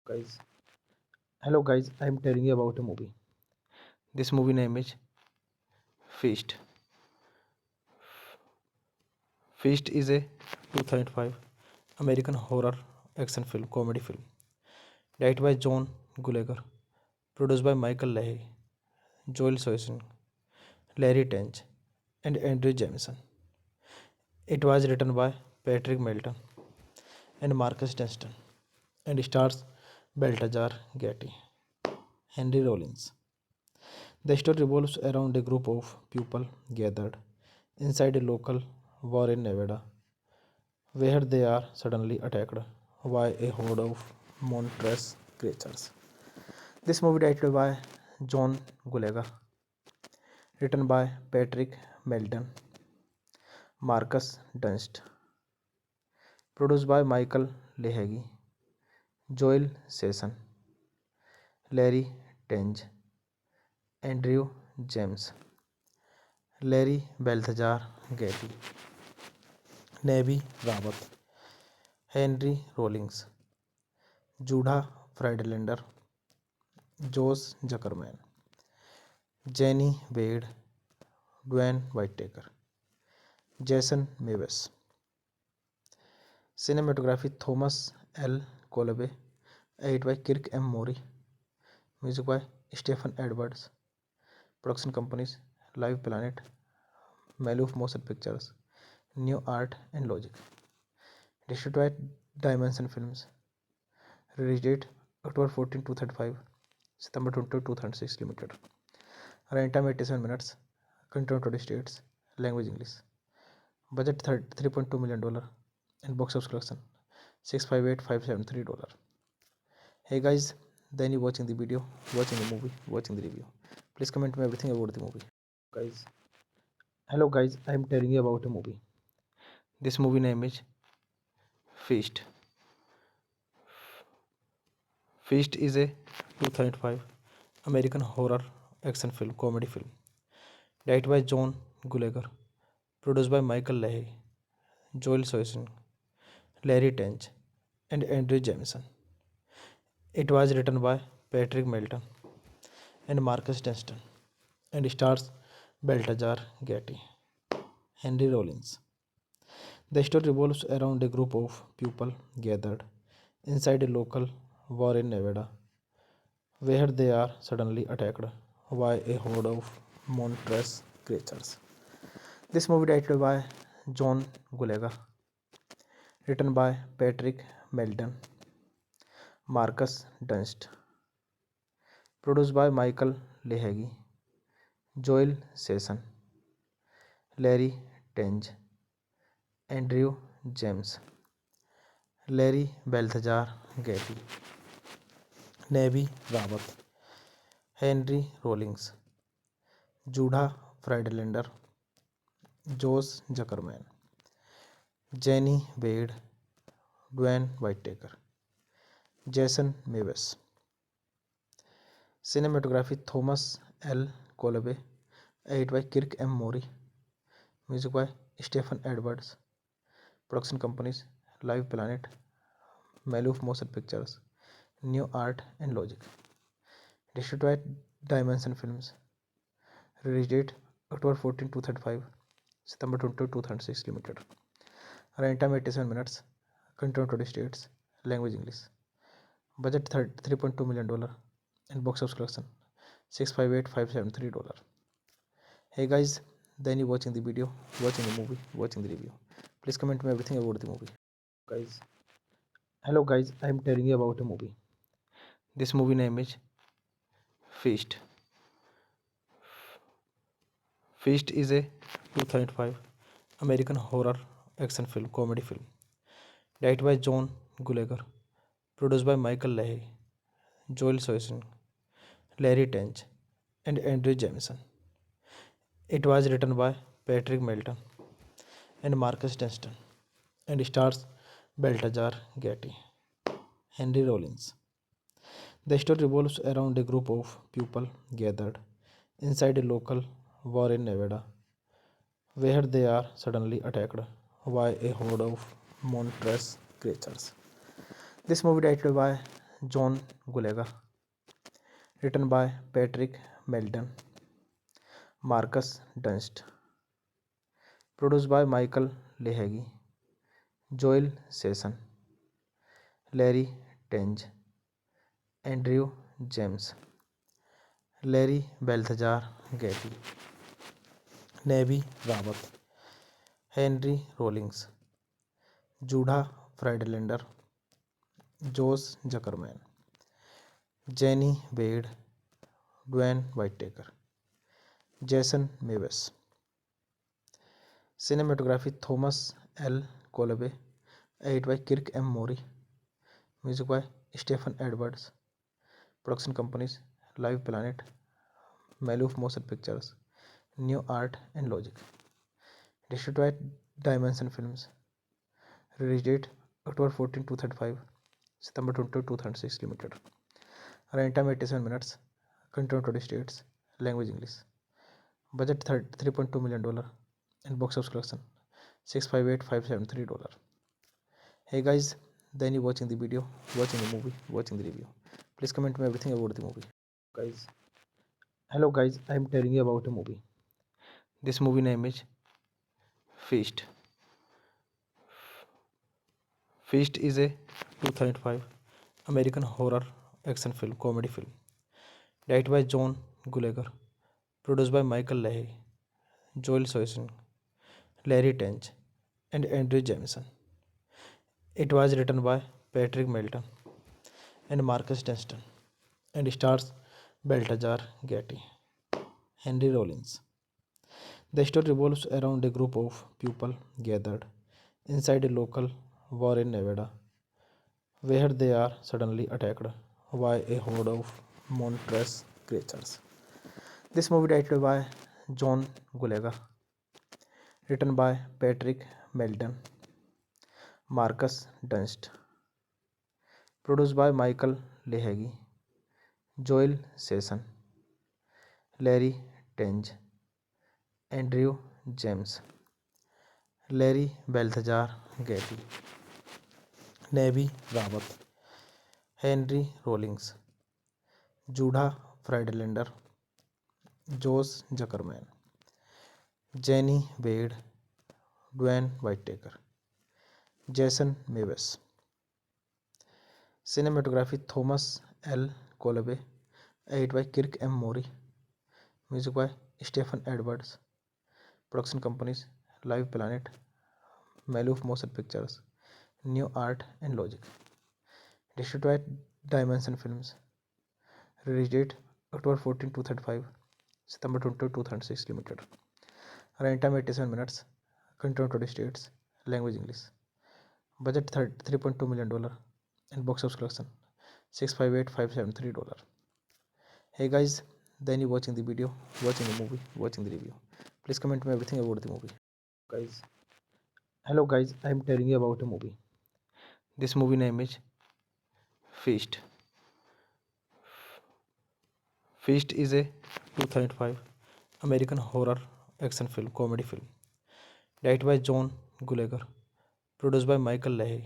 Guys, hello guys, I am telling you about a movie. This movie name is Feast. Feast is a 2005 American horror action film, comedy film, directed by John Gulager, produced by Michael Leahy, Joel Soisson, Larry Tench, and Andrew Jameson. It was written by Patrick Melton and Marcus Dunstan, and stars Baltazar Getty, Henry Rollins. The story revolves around a group of people gathered inside a local bar in Nevada, where they are suddenly attacked by a horde of monstrous creatures. This movie directed by John Gulager, written by Patrick Melton, Marcus Dunst, produced by Michael Leahy, Joel Sesson, Larry Tenge, Andrew James, Larry Balthazar Getty, Navy Rawat, Henry Rollins, Judah Friedlander, Josh Zuckerman, Jenny Wade, Dwayne Whitaker, Jason Mewes. Cinematography Thomas L. Kolbe, edited by Kirk M. Mori, music by Stephen Edwards, production companies Live Planet, Maloof Motion Pictures, New Art and Logic. Distributed by Dimension Films. Release date October 14, 2005, September 22, 2006 Limited. Running time 87 minutes. Country 20 states. Language English. Budget $3.2 million and box office collection $658,573. Hey guys, then you watching the video, watching the movie, watching the review. Please comment me everything about the movie. Guys, hello guys, I am telling you about a movie. This movie name is Feast. Feast is a 2005 American horror action film, comedy film, directed by John Gulager, produced by Michael Leahy, Joel Soisson, Larry Tench, and Andrew Jameson. It was written by Patrick Melton and Marcus Dunstan, and stars Baltazar Getty, Henry Rollins. The story revolves around a group of people gathered inside a local bar in Nevada, where they are suddenly attacked by a horde of monstrous creatures. This movie directed by John Gulager, written by Patrick Melton, Marcus Dunst, produced by Michael Lehagi, Joel Sesson, Larry Tenge, Andrew James, Larry Balthazar Getty, Nevi Rawat, Henry Rollins, Judah Friedlander, Josh Zuckerman, Jenny Wade, Dwayne Whitaker, Jason Mewes. Cinematography Thomas L. Kolbe, edit by Kirk M. Mori, music by Stephen Edwards, production companies Live Planet, Maloof Motion Pictures, New Art and Logic, distributed by Dimension Films, release date October 14, 2005, September 22, 2006 Limited, runtime 87 minutes, content 20 states, language English, budget $3.2 million, and box office collection $658,573. Hey guys, then you watching the video, watching the movie, watching the review. Please comment me everything about the movie. Guys, hello guys, I am telling you about a movie. This movie name is Feast. Feast is a 2005 American horror action film, comedy film, directed by John Gulager, produced by Michael Leahy, Joel Soisson, Larry Tench, and Andrew Jameson. It was written by Patrick Melton and Marcus Dunstan and stars Balthazar Getty, Henry Rollins. The story revolves around a group of people gathered inside a local bar in Nevada, where they are suddenly attacked by a horde of monstrous creatures. This movie directed by John Gulager, written by Patrick Melton, Marcus Dunst, produced by Michael Lehagi, Joel Sesson, Larry Tenge, Andrew James, Larry Balthazar Getty, Nevi Rawat, Henry Rollins, Judah Friedlander, Josh Zuckerman, Jenny Wade, Dwayne Whitaker, Jason Mewes. Cinematography Thomas L. Kolbe, edit by Kirk M. Mori, music by Stephen Edwards, production companies Live Planet, Maloof Motion Pictures, New Art and Logic, distributed by Dimension Films, release date October 14, 2005, September 22, 2006 Limited, runtime 87 minutes, content 20 states, language English, budget $3.2 million, and box office collection $658,573. Hey guys, then you watching the video, watching the movie, watching the review. Please comment me everything about the movie. Guys, hello guys, I am telling you about a movie. This movie name is Feast. Feast is a 2005 American horror action film, comedy film, directed by John Gulager, produced by Michael Leahy, Joel Soisson, Larry Tench, and Andrew Jameson. It was written by Patrick Melton and Marcus Dunstan and stars Balthazar Getty, Henry Rollins. The story revolves around a group of people gathered inside a local bar in Nevada, where they are suddenly attacked by a horde of monstrous creatures. This movie directed by John Gulager, written by Patrick Melton, Marcus Dunst, produced by Michael Lehagi, Joel Sesson, Larry Tenge, Andrew James, Larry Balthazar Getty, Nevi Rawat, Henry Rollins, Judah Friedlander, Josh Zuckerman, Jenny Wade, Dwayne Whitaker, Jason Mewes. Cinematography Thomas L. Kolbe, edit by Kirk M. Mori, Music by Stephen Edwards. Production companies Live Planet, Maloof Motion Pictures, New Art and Logic. Distributed by Dimension Films. Release date October 14, 2005, September 22, 2006 Limited. Running time 87 minutes. Country 20 states. Language English. Budget $3.2 million and box office collection $658,573. Hey guys, then you watching the video, watching the movie, watching the review. Please comment me everything about the movie. Guys, hello guys, I am telling you about a movie. This movie name is Feast. Feast is a 2005 American horror action film, comedy film, directed by John Gulager, produced by Michael Leahy,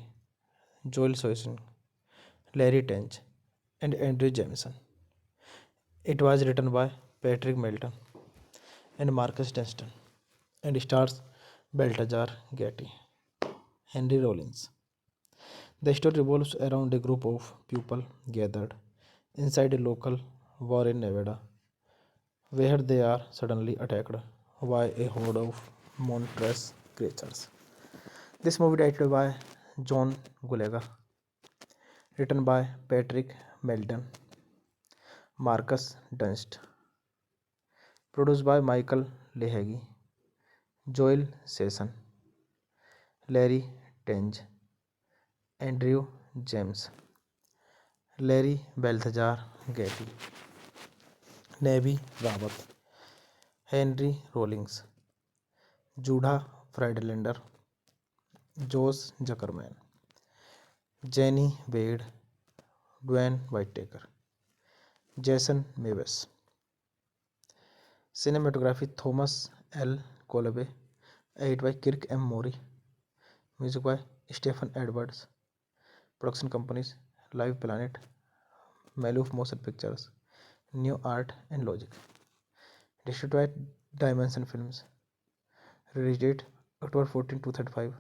Joel Soisson, Larry Tench, and Andrew Jameson. It was written by Patrick Melton and Marcus Dunstan and stars Baltazar Getty, Henry Rollins. The story revolves around a group of people gathered inside a local bar in Nevada, where they are suddenly attacked by a horde of monstrous creatures. This movie directed by John Gulager, written by Patrick Melton, Marcus Dunst, produced by Michael Leahy, Joel Sesson, Larry Tenge, Andrew James, Larry Balthazar Getty, Nevi Rawat, Henry Rollins, Judah Friedlander, Josh Zuckerman, Jenny Wade, Dwayne Whitaker, Jason Mewes. Cinematography Thomas L. Colby, edited by Kirk M. Mori, music by Stephen Edwards. Production companies Live Planet, Maloof Motion Pictures, New Art and Logic. Distributed by Dimension Films. Release date October 14, 2005,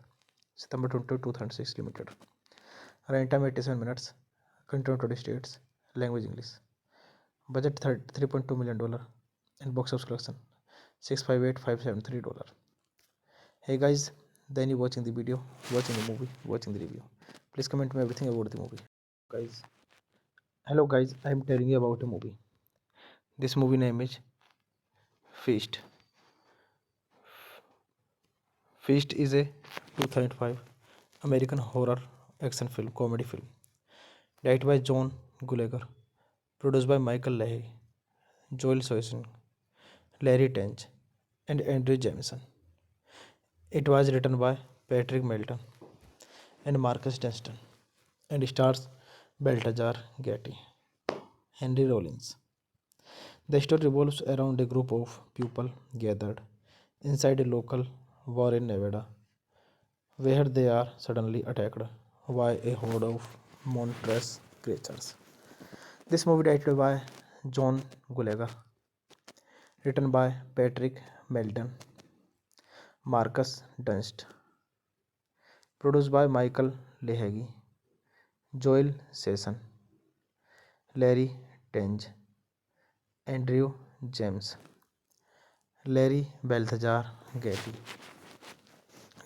September 22, 2006 Limited. Running time 87 minutes. Country 20 states. Language English. Budget $3.2 million and box office collection $658,573. Hey guys, then you watching the video, watching the movie, watching the review. Please comment me everything about the movie. Guys, hello guys, I am telling you about a movie. This movie name is Feast. Feast is a 2005 American horror action film, comedy film, directed by John Gulager, produced by Michael Leahy, Joel Soisson, Larry Tench, and Andrew Jameson. It was written by Patrick Melton and Marcus Dunstan and stars Baltazar Getty, Henry Rollins. The story revolves around a group of people gathered inside a local bar in Nevada, where they are suddenly attacked by a horde of monstrous creatures. This movie directed by John Gulager, written by Patrick Melton, Marcus Dunst, produced by Michael Leahy, Joel Sesson, Larry Tenge, Andrew James, Larry Balthazar Getty,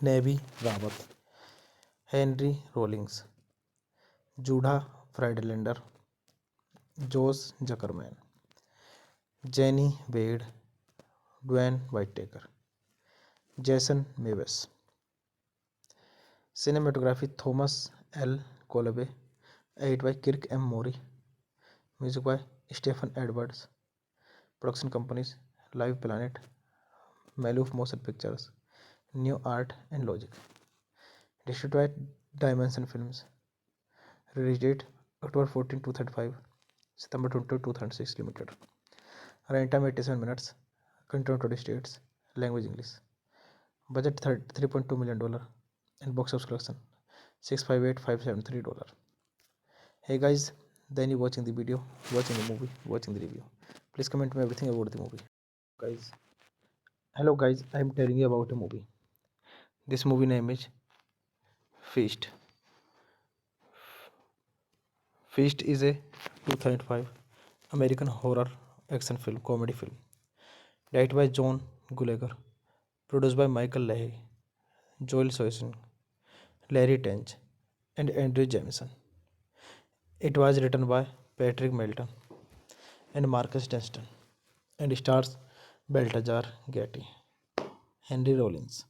Nevi Rawat, Henry Rollins, Judah Friedlander, Josh Zuckerman, Jenny Wade, Dwayne Whitaker, Jason Mewes. Cinematography Thomas L. Colby, edited by Kirk M. Mori, music by Stephen Edwards. Production companies Live Planet, Maloof Motion Pictures, New Art and Logic. Distributed by Dimension Films. Release date October 14, 2005, September 22, 2006 Limited. Running time 87 minutes. Country 20 states. Language English. Budget $3.2 million and box office collection $658,573. Hey guys, then you watching the video, watching the movie, watching the review. Please comment me everything about the movie. Guys, hello guys, I am telling you about a movie. This movie name is Feast. Feast is a 2005 American horror action film, comedy film, Directed by John Gulager. Produced by Michael Leahy, Joel Soisson, Larry Tench, and Andrew Jameson. It was written by Patrick Melton and Marcus Dunstan and stars Baltazar Getty, Henry Rollins.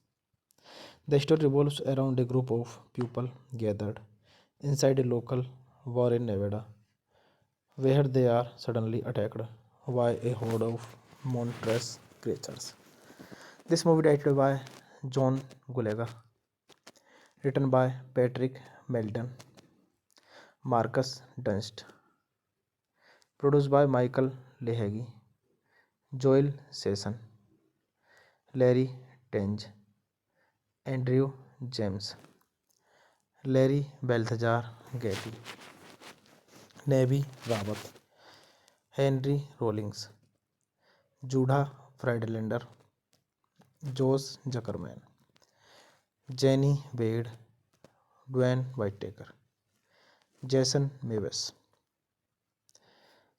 The story revolves around a group of people gathered inside a local bar in Nevada, where they are suddenly attacked by a horde of monstrous creatures. This movie directed by John Gulager, written by Patrick Melton, Marcus Dunst, produced by Michael Leahy, Joel Sesson, Larry Tenge, Andrew James, Larry Balthazar Getty, Nevi Rawat, Henry Rollins, Judah Friedlander, Josh Zuckerman, Jenny Wade, Dwayne Whitaker, Jason Mewes.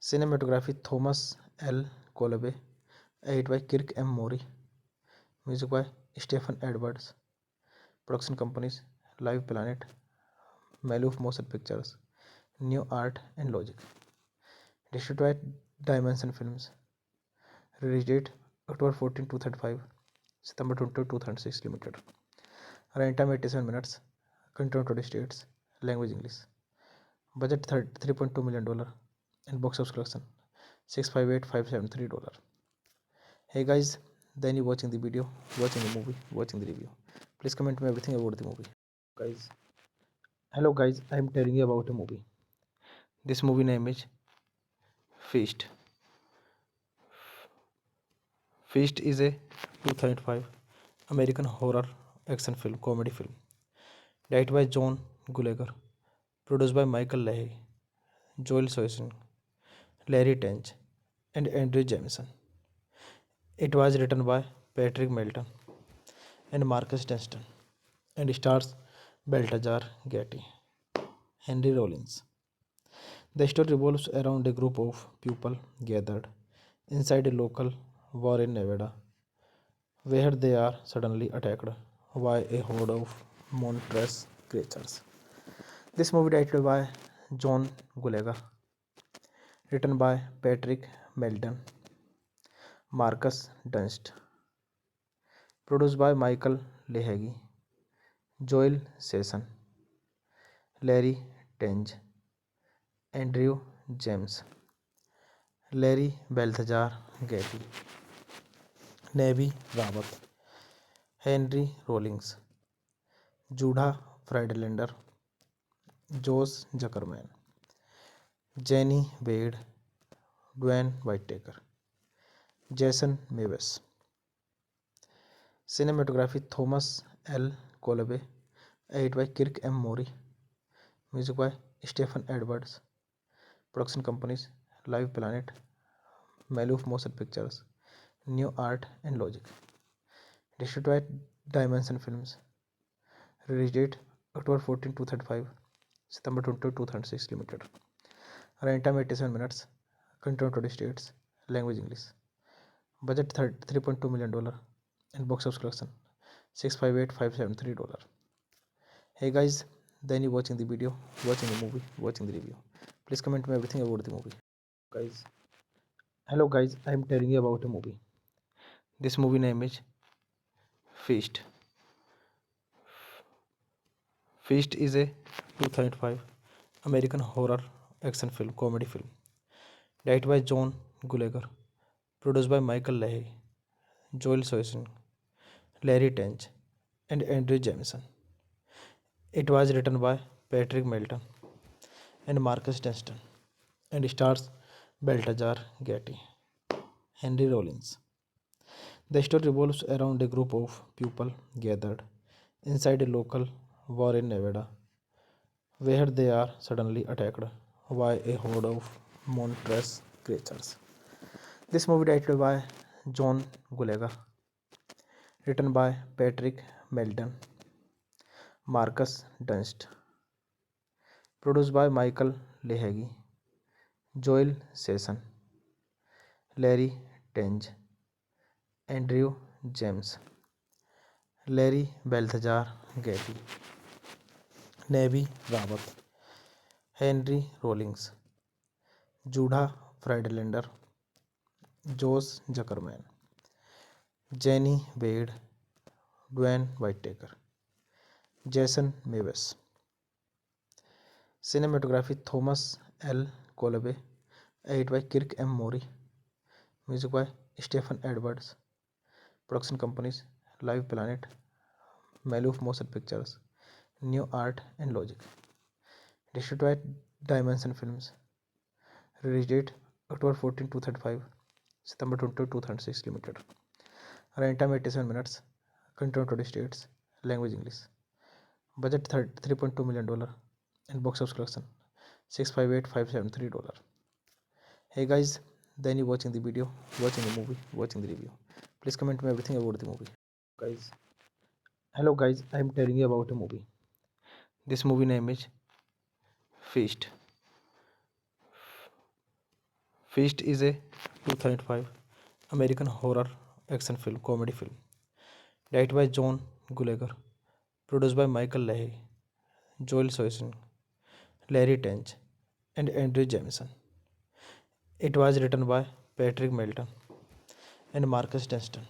Cinematography Thomas L. Colby, edit by Kirk M. Mori, music by Stephen Edwards. Production companies Live Planet, Maloof Motion Pictures, New Art and Logic. Distributed by Dimension Films. Release date October 14, 2005, September 22, 2006 Limited. Runtime 87 minutes. Content 20 states. Language English. Budget $3.2 million and box office collection $658,573. Hey guys, then you watching the video, watching the movie, watching the review. Please comment me everything about the movie. Guys, hello guys, I am telling you about a movie. This movie name is Feast. Feast is a 2005 American horror action film, comedy film, directed by John Gulager, produced by Michael Leahy, Joel Soisson, Larry Tench, and Andrew Jameson. It was written by Patrick Melton and Marcus Dunstan and stars Baltazar Getty, Henry Rollins. The story revolves around a group of people gathered inside a local bar in Nevada, where they are suddenly attacked by a horde of monstrous creatures. This movie directed by John Gulager, written by Patrick Melton, Marcus Dunst, produced by Michael Leahy, Joel Sesson, Larry Tenge, Andrew James, Larry Balthazar Getty, Nevi Rawat, Henry Rollins, Judah Friedlander, Josh Zuckerman, Jenny Wade, Dwayne Whitaker, Jason Mewes. Cinematography Thomas L. Colby, edit by Kirk M. Mori, music by Stephen Edwards. Production companies Live Planet, Maloof Motion Pictures, New Art and Logic. Distributed by Dimension Films. Release date October 14, 2005, September 22, 2006 Limited. Runtime 87 minutes. Content 20 states. Language English. Budget $3.2 million and box office collection $658,573. Hey guys, then you watching the video, watching the movie, watching the review. Please comment me everything about the movie. Guys, hello guys, I am telling you about a movie. This movie name is Feast. Feast is a 2005 American horror action film, comedy film, directed by John Gulager, produced by Michael Leahy, Joel Soisson, Larry Tench, and Andrew Jameson. It was written by Patrick Melton and Marcus Dunstan and stars Baltazar Getty, Henry Rollins. The story revolves around a group of people gathered inside a local bar in Nevada, where they are suddenly attacked by a horde of monstrous creatures. This movie directed by John Gulager, written by Patrick Melton, Marcus Dunst, produced by Michael Leahy, Joel Sesson, Larry Tenge, Andrew James, Larry Balthazar Getty, Navi Rawat, Henry Rollins, Judah Friedlander, Jose Zuckerman, Jenny Wade, Dwayne Whitaker, Jason Mewes. Cinematography Thomas L Kolbe, edit by Kirk M Morri, music by Stephen Edwards, production companies Live Planet, Maloof Motion Pictures, New Art and Logic, distributed by Dimension Films, release date October 14, 2035, September 22, 2006 limited, running time 87 minutes, country on 20 states, language English, budget $3.2 million, and box office collection $658,573. Hey guys, then you watching the video, watching the movie, watching the review. Please comment me everything about the movie. Guys, hello guys, I am telling you about a movie. This movie name is Feast. Feast is a 2005 American horror action film, comedy film, directed by John Gulager, produced by Michael Leahy, Joel Soisson, Larry Tench, and Andrew Jameson. It was written by Patrick Melton and Marcus Dunstan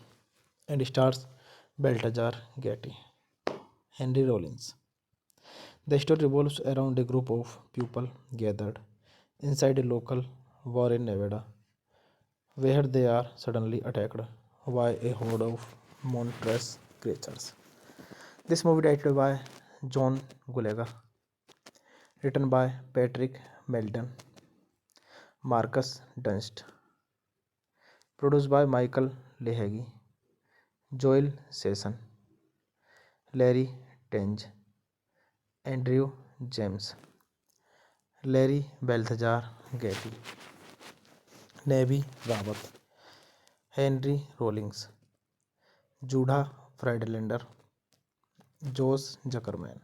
and stars Baltazar Getty, Henry Rollins. The story revolves around a group of people gathered inside a local bar in Nevada, where they are suddenly attacked by a horde of monstrous creatures. This movie directed by John Gulager, written by Patrick Melton, Marcus Dunst, produced by Michael Leahy, Joel Sesson, Larry Tenge, Andrew James, Larry Balthazar Getty, Nevi Rawat, Henry Rollins, Judah Friedlander, Josh Zuckerman,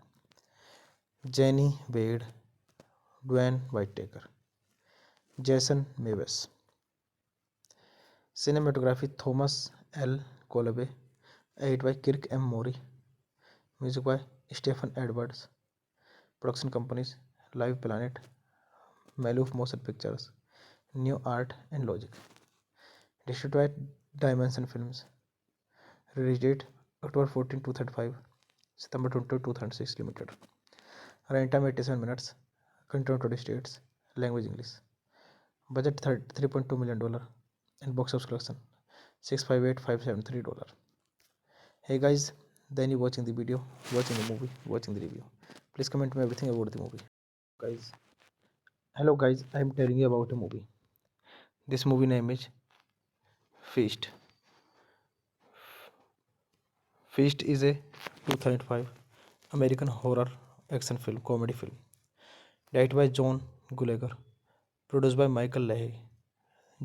Jenny Wade, Dwayne Whitaker, Jason Mewes. Cinematography Thomas L. Colby, edited by Kirk M. Mori, music by Stephen Edwards, production companies Live Planet, Maloof Motion Pictures, New Art and Logic, distributed by Dimension Films, release date October 14, 2035, September 22, 2006 limited, running time 87 minutes, country on 20 states, language English, budget $3.2 million, and box office collection $658,573. Hey guys, then you watching the video, watching the movie, watching the review. Please comment me everything about the movie. Guys, hello guys, I am telling you about a movie. This movie name is Feast. Feast is a 2005 American horror action film, comedy film, directed by John Gulager, produced by Michael Leahy,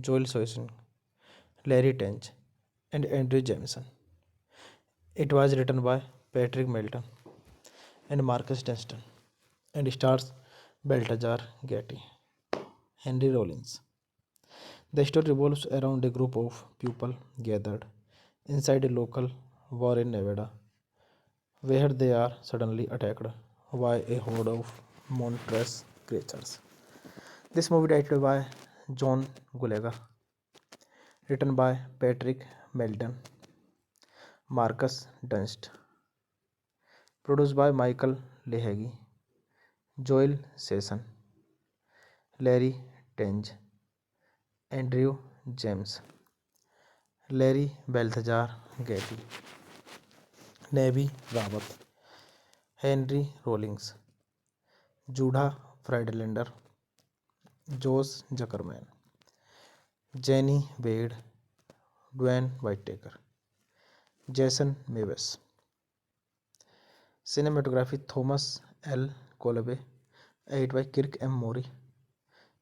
Joel Soisson, Larry Tench, and Andrew Jameson. It was written by Patrick Melton and Marcus Dunstan and stars Baltazar Getty, Henry Rollins. The story revolves around a group of people gathered inside a local bar in Nevada, where they are suddenly attacked by a horde of monstrous creatures. This movie directed by John Gulager, written by Patrick Melton, Marcus Dunst, produced by Michael Leahy, Joel Sesson, Larry Tenge, Andrew James, Larry Balthazar Getty, Nevi Rawat, Henry Rollins, Judah Friedlander, Josh Zuckerman, Jenny Wade, Dwayne Whitaker, Jason Mewes. Cinematography Thomas L. Colby, edited by Kirk M. Mori,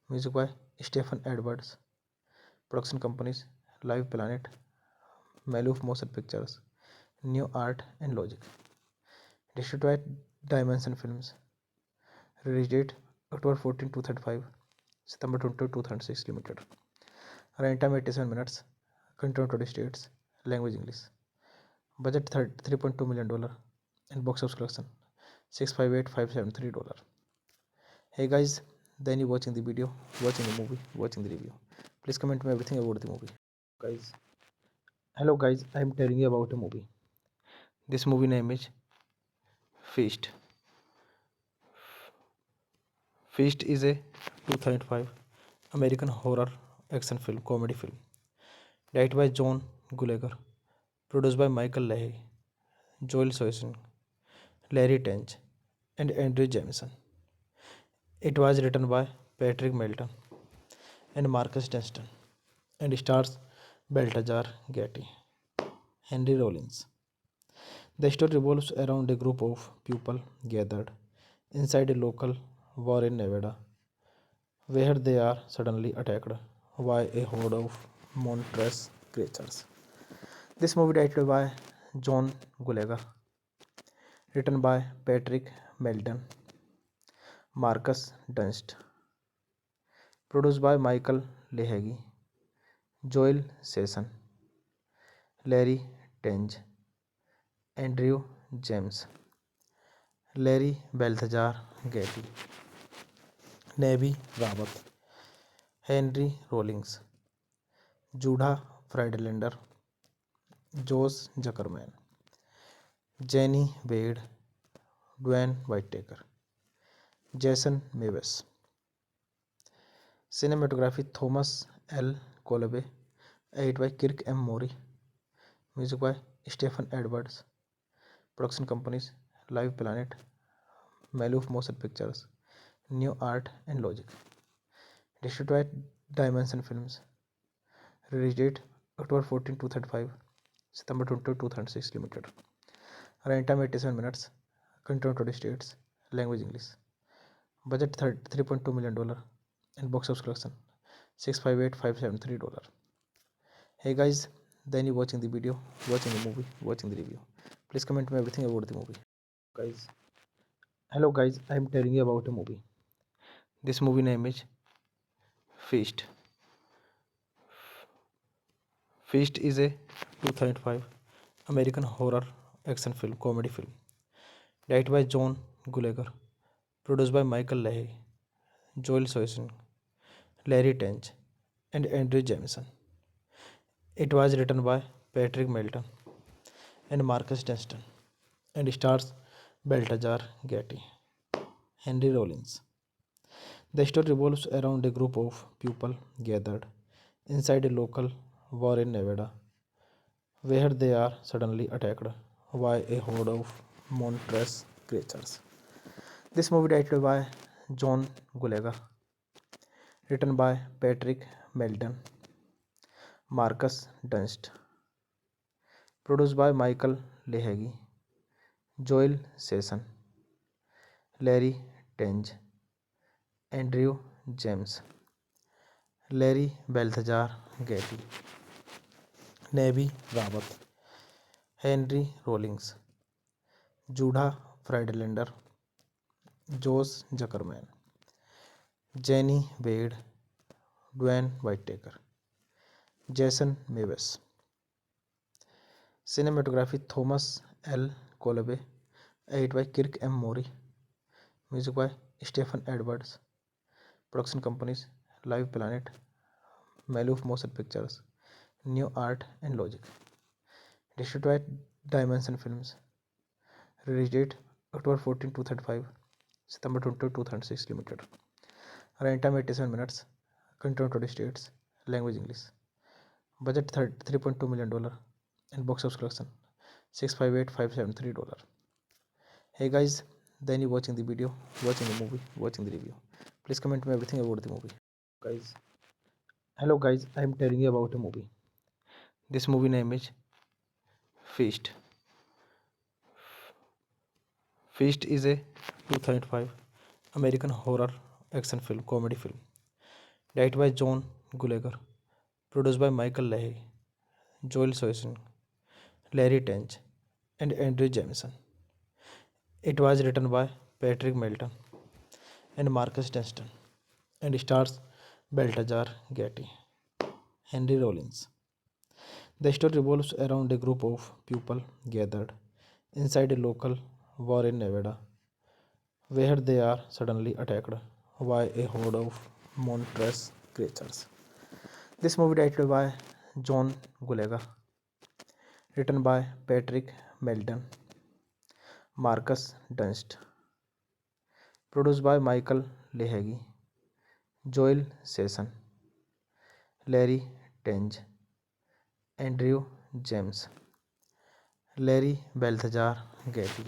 music by Stephen Edwards, production companies Live Planet, Maloof Motion Pictures, New Art and Logic, distributed by Dimension Films, release date October 14, 2035, September 22, 2006 limited, running time 87 minutes, country on 20 states, language English. Budget $3.2 million and box office collection $658,573. Hey guys, then you watching the video, watching the movie, watching the review. Please comment me everything about the movie. Guys, hello guys, I am telling you about a movie. This movie name is Feast. Feast is a 2005 American horror action film, comedy film, directed by John Gulager, produced by Michael Leahy, Joel Soisson, Larry Tench, and Andrew Jameson. It was written by Patrick Melton and Marcus Dunstan and stars Baltazar Getty, Henry Rollins. The story revolves around a group of people gathered inside a local bar in Nevada, where they are suddenly attacked by a horde of monstrous creatures. This movie directed by John Gulager, written by Patrick Melton, Marcus Dunst, produced by Michael Leahy, Joel Sesson, Larry Tenge, Andrew James, Larry Balthazar Getty, Nevi Rawat, Henry Rollins, Judah Friedlander, Josh Zuckerman, Jenny Wade, Dwayne Whitaker, Jason Mewes. Cinematography Thomas L. Colby, edited by Kirk M. Mori, music by Stephen Edwards, production companies Live Planet, Maloof Motion Pictures, New Art and Logic. Distributed by Dimension Films. Release date October 14, 2005, September 22, 2006 Limited. Running time 87 minutes. Country 20 states. Language English. Budget $3.2 million and box office collection $658,573. Hey guys, then you watching the video, watching the movie, watching the review. Please comment me everything about the movie. Guys, hello guys, I am telling you about a movie. This movie name is Feast. Feast is a 2005 American horror action film, comedy film, directed by John Gulager, produced by Michael Leahy, Joel Soisson, Larry Tench, and Andrew Jameson. It was written by Patrick Melton and Marcus Dunstan and stars Baltazar Getty, Henry Rollins. The story revolves around a group of people gathered inside a local bar in Nevada, where they are suddenly attacked by a horde of monstrous creatures. This movie directed by John Gulager, written by Patrick Melton, Marcus Dunst, produced by Michael Leahy, Joel Sesson, Larry Tenge, Andrew James, Larry Balthazar Getty, Nevi Rawat, Henry Rollins, Judah Friedlander, Josh Zuckerman, Jenny Wade, Dwayne Whitaker, Jason Mewes. Cinematography Thomas L. Colby, edited by Kirk M. Mori, music by Stephen Edwards, production companies Live Planet, Maloof Motion Pictures, New Art and Logic. Distributed by Dimension Films. Release date October 14, 2005, September 22, 2006 Limited. Running time 87 minutes. Country 20 states. Language English. Budget $3.2 million and box office collection $658,573. Hey guys, then you watching the video, watching the movie, watching the review. Please comment me everything about the movie. Guys, hello guys, I am telling you about a movie. This movie name is Feast. Feast is a 2005 American horror action film, comedy film, directed by John Gulager, produced by Michael Leahy, Joel Soisson, Larry Tench, and Andrew Jameson. It was written by Patrick Melton and Marcus Dunstan and stars Baltazar Getty, Henry Rollins. The story revolves around a group of people gathered inside a local bar in Nevada, where they are suddenly attacked by a horde of monstrous creatures. This movie directed by John Gulaga, written by Patrick Melton, Marcus Dunst, produced by Michael Lehagi, Joel Sesson, Larry Tenge, Andrew James, Larry Balthazar Getty,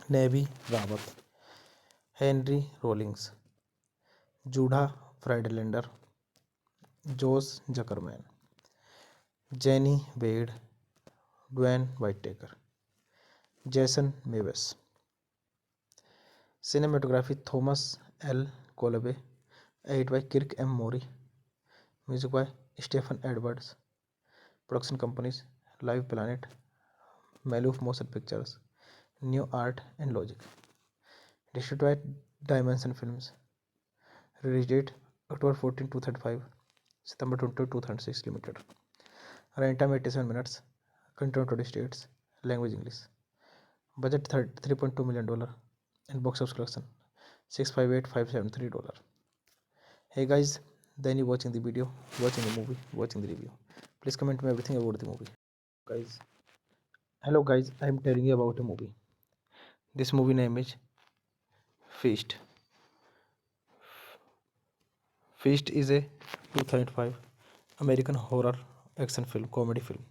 Navy Rawat, Henry Rollins, Judah Friedlander, Josh Zuckerman, Jenny Wade, Dwayne Whitaker, Jason Mewes. Cinematography Thomas L. Colby, edit by Kirk M. Mori, music by Stephen Edwards, production companies Live Planet, Maloof Motion Pictures, New Art and Logic, distributed by Dimension Films, release date October 14, 2005, September 20, 2006 Limited, running time 87 minutes, content 20 states, language English, budget $3.2 million, and box office collection $658,573. Hey guys, then you watching the video, watching the movie, watching the review. Please comment me everything about the movie. Guys, hello guys, I am telling you about a movie. This movie name is Feast. Feast is a 2005 American horror action film, comedy film,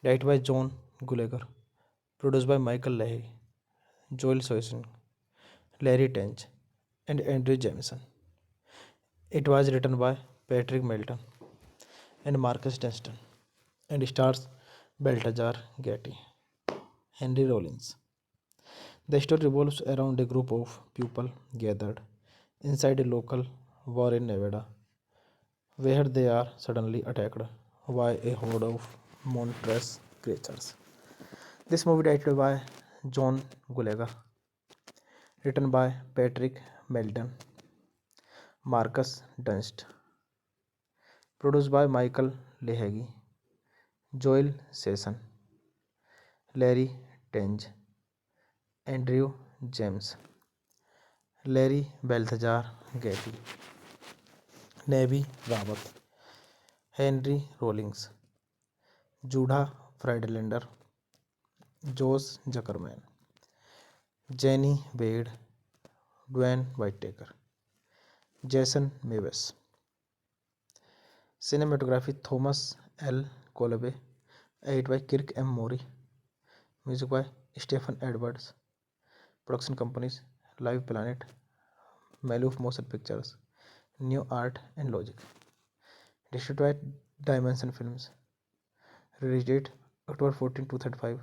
directed by John Gulager, produced by Michael Leahy, Joel Soisson, Larry Tench, and Andrew Jameson. It was written by Patrick Melton and Marcus Dunstan and stars Balthazar Getty, Henry Rollins. The story revolves around a group of people gathered inside a local bar in Nevada, where they are suddenly attacked by a horde of monstrous creatures. This movie directed by John Gulaga, written by Patrick Melton, Marcus Dunst, produced by Michael Lehagi, Joel Sesson, Larry Tenge, Andrew James, Larry Balthazar Getty, Navy Rawat, Henry Rollins, Judah Friedlander, Josh Zuckerman, Jenny Wade, Dwayne Whitaker, Jason Mewes. Cinematography Thomas L. Colby, edit by Kirk M. Mori, music by Stephen Edwards, production companies Live Planet, Maloof Motion Pictures, New Art and Logic, distributed by Dimension Films, release date October 14, 2005,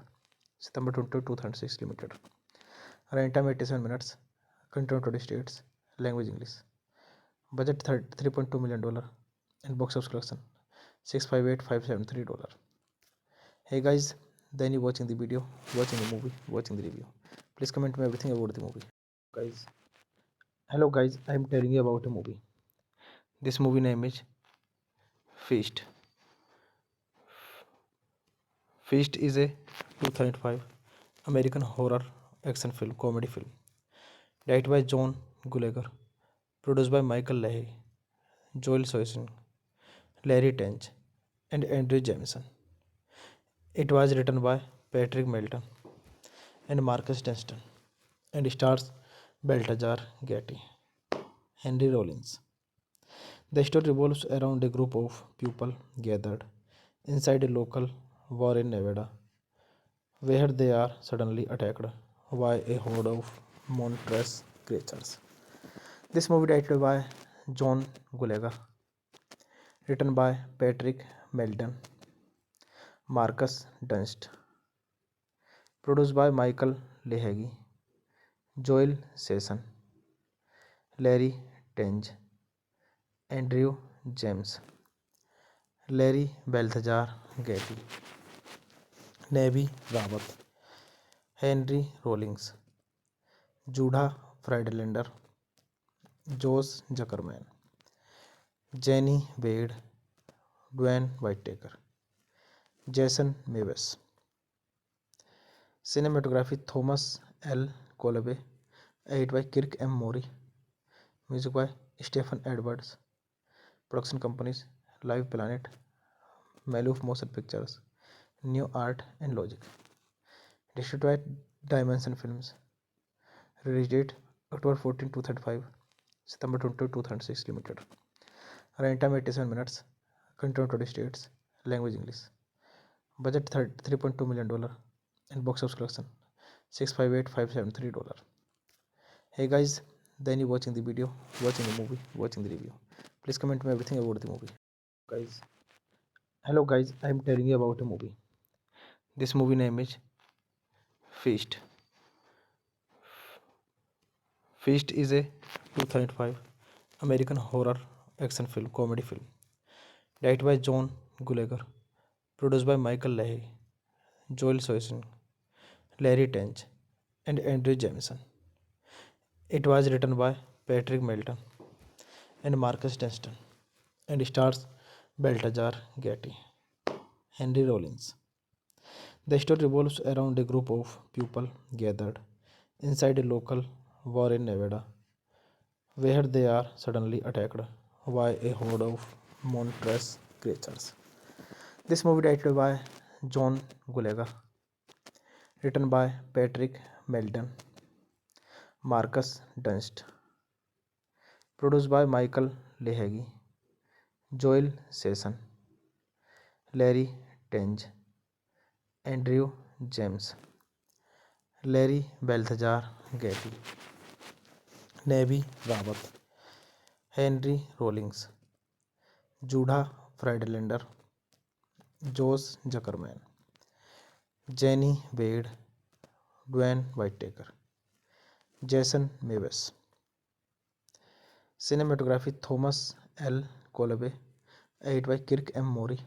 September 20, 2006 Limited, running time 87 minutes, content 20 states, language English, budget $3.2 million, and box office collection $658,573. Hey guys, then you watching the video, watching the movie, watching the review. Please comment me everything about the movie. Guys, hello guys, I am telling you about a movie. This movie name is Feast. Feast is a 2005 American horror action film, comedy film, directed by John Gulager, produced by Michael Leahy, Joel Soisson, Larry Tench, and Andrew Jameson. It was written by Patrick Melton and Marcus Dunstan and stars Balthazar Getty, Henry Rollins. The story revolves around a group of people gathered inside a local bar in Nevada, where they are suddenly attacked by a horde of monstrous creatures. This movie directed by John Gulaga, written by Patrick Melton, Marcus Dunst, produced by Michael Lehagi, Joel Sesson, Larry Tenge, Andrew James, Larry Balthazar Getty, Navy Rawat, Henry Rollins, Judah Friedlander, Josh Zuckerman, Jenny Wade, Dwayne Whitaker, Jason Mewes. Cinematography Thomas L. Colby. Edit by Kirk M. Mori. Music by Stephen Edwards. Production companies Live Planet, Maloof Motion Pictures, New Art and Logic. Distributed by Dimension Films. Release date October 14, 2005, September 22, 2006 Limited. Running time 87 minutes. Content 20 states. Language English. Budget $3.2 million and box office collection $658,573. Hey guys, then you watching the video, watching the movie, watching the review. Please comment me everything about the movie. Guys, hello guys, I am telling you about a movie. This movie name is Feast. Feast is a 2005 American horror action film, comedy film, directed by John Gulager, produced by Michael Leahy, Joel Soisson, Larry Tench, and Andrew Jameson. It was written by Patrick Melton and Marcus Dunstan and stars Baltazar Getty, Henry Rollins. The story revolves around a group of people gathered inside a local bar in Nevada, where they are suddenly attacked by a horde of monstrous creatures. This movie directed by John Gulager, written by Patrick Melton, Marcus Dunst, produced by Michael Leahy, Joel Sesson, Larry Tenge, Andrew James, Larry Balthazar Getty, Nevi Rawat, Henry Rollins, Judah Friedlander, Josh Zuckerman, Jenny Wade, Dwayne Whitaker, Jason Mewes. Cinematography Thomas L. Colby. Edit by Kirk M. Mori.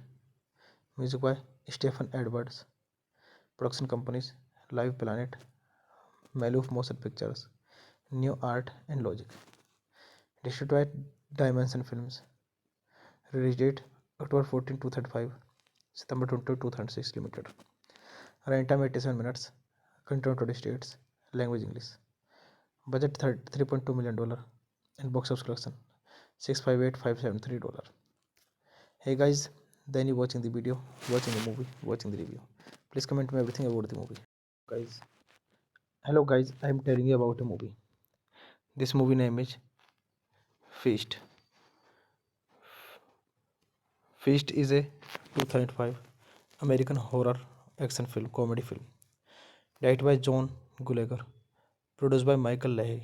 Music by Stephen Edwards. Production companies Live Planet, Maloof Motion Pictures, New Art and Logic. Distributed by Dimension Films. Release date October 14, 2005, September 22, 2006 Limited. Running time 87 minutes. Content 20 states. Language English. Budget $3.2 million and box office collection $658,573. Hey guys, then you watching the video, watching the movie, watching the review. Please comment me everything about the movie. Guys, hello guys, I am telling you about a movie. This movie name is Feast. Feast is a 2005 American horror action film, comedy film, directed by John Gulager, produced by Michael Leahy,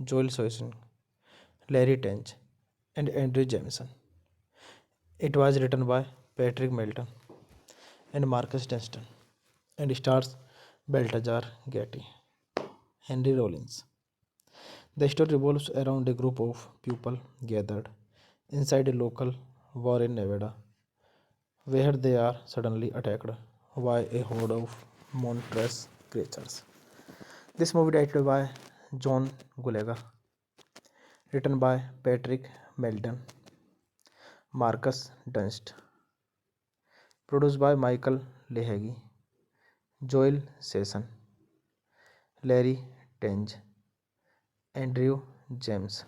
Joel Soisson, Larry Tench, and Andrew Jameson. It was written by Patrick Melton and Marcus Dunstan and stars Baltazar Getty, Henry Rollins. The story revolves around a group of people gathered inside a local bar in Nevada, where they are suddenly attacked by a horde of monstrous creatures. This movie directed by John Gulager, written by Patrick Melton, Marcus Dunst, produced by Michael Leahy, Joel Sesson, Larry Tenge, Andrew James,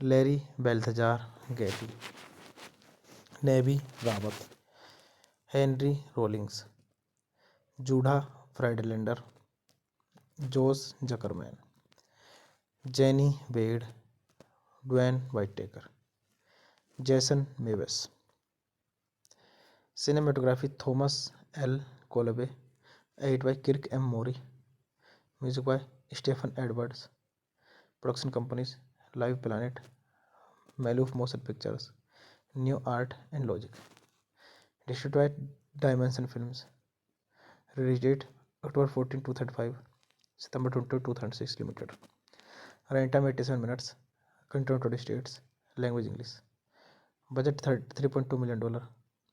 Larry Balthazar Getty, Nevi Rawat, Henry Rollins, Judah Friedlander, Josh Zuckerman, Jenny Wade, Dwayne Whitaker, Jason Mewes. Cinematography Thomas L. Colby. Edit by Kirk M. Mori. Music by Stephen Edwards. Production companies Live Planet, Maloof Motion Pictures, New Art and Logic. Distributed by Dimension Films. Release date October 14, 2005, September 22, 2006 Limited. Running time 87 minutes. Content 20 states. Language English. Budget $3.2 million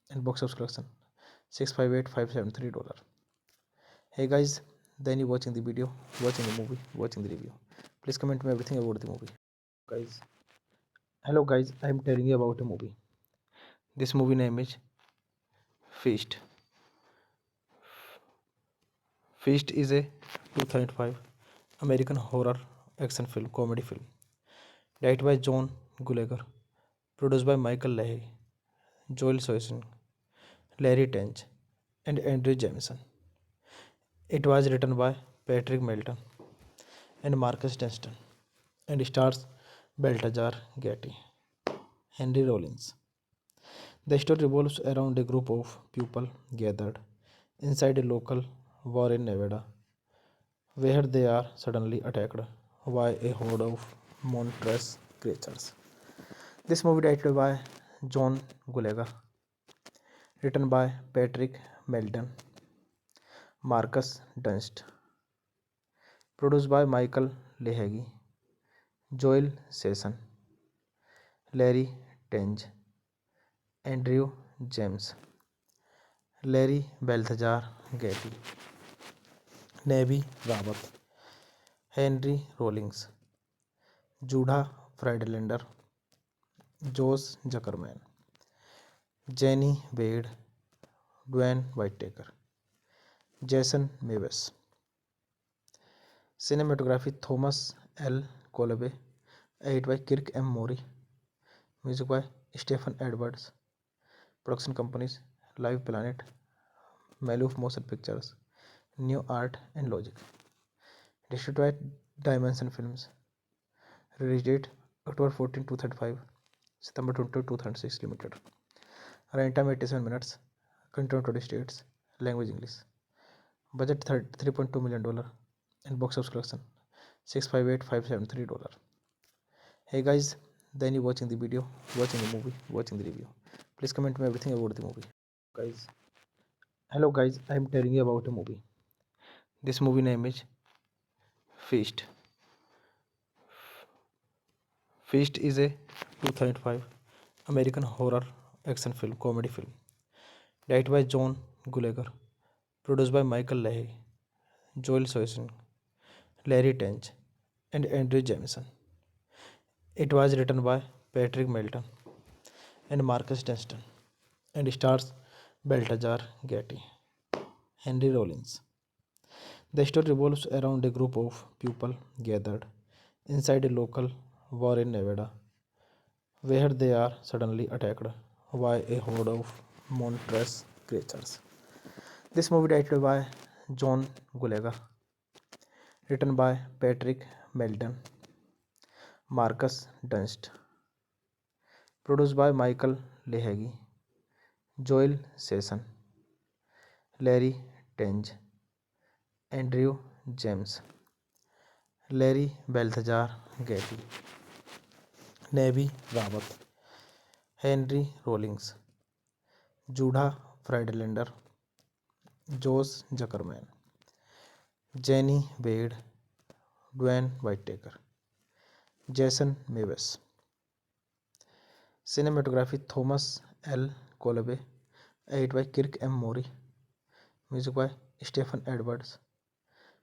and box office collection $658,573. Hey guys, then you watching the video, watching the movie, watching the review. Please comment me everything about the movie. Guys, hello guys, I am telling you about a movie. This movie name is Feast. Feast is a 2005 American horror action film, comedy film, directed by John Gulager, produced by Michael Leahy, Joel Soisson, Larry Tench, and Andrew Jameson. It was written by Patrick Melton and Marcus Dunstan and stars Baltazar Getty, Henry Rollins. The story revolves around a group of people gathered inside a local bar in Nevada, where they are suddenly attacked by a horde of monstrous creatures. This movie directed by John Gulager, written by Patrick Melton, Marcus Dunst, produced by Michael Leahy, Joel Sesson, Larry Tenge, Andrew James, Larry Balthazar Getty, Nevi Rawat, Henry Rollins, Judah Friedlander, Josh Zuckerman, Jenny Wade, Dwayne Whitaker, Jason Mewes. Cinematography Thomas L. Colby, edited by Kirk M. Mori, music by Stephen Edwards, production companies Live Planet, Maloof Motion Pictures, New Art and Logic, distributed by Dimension Films, release date October 14, 2005, September 22, 2006 Limited, running time 87 minutes, country 20 states, language English, budget $3.2 million, and box office collection $658,573. Hey guys, then you watching the video, watching the movie, watching the review. Please comment me everything about the movie. Guys, hello guys, I am telling you about a movie. This movie name is Feast. Feast is a 2005 American horror action film, comedy film, directed by John Gulager, produced by Michael Leahy, Joel Soisson, Larry Tench, and Andrew Jameson. It was written by Patrick Melton and Marcus Dunstan and stars Baltazar Getty, Henry Rollins. The story revolves around a group of people gathered inside a local bar in Nevada, where they are suddenly attacked by a horde of monstrous creatures. This movie directed by John Gulager, written by Patrick Melton, Marcus Dunst, produced by Michael Leahy, Joel Sesson, Larry Tenge, Andrew James, Larry Balthazar Getty, Nevi Rawat, Henry Rollins, Judah Friedlander, Josh Zuckerman, Jenny Wade, Dwayne Whitaker, Jason Mewes. Cinematography Thomas L. Colby, edited by Kirk M. Mori, music by Stephen Edwards,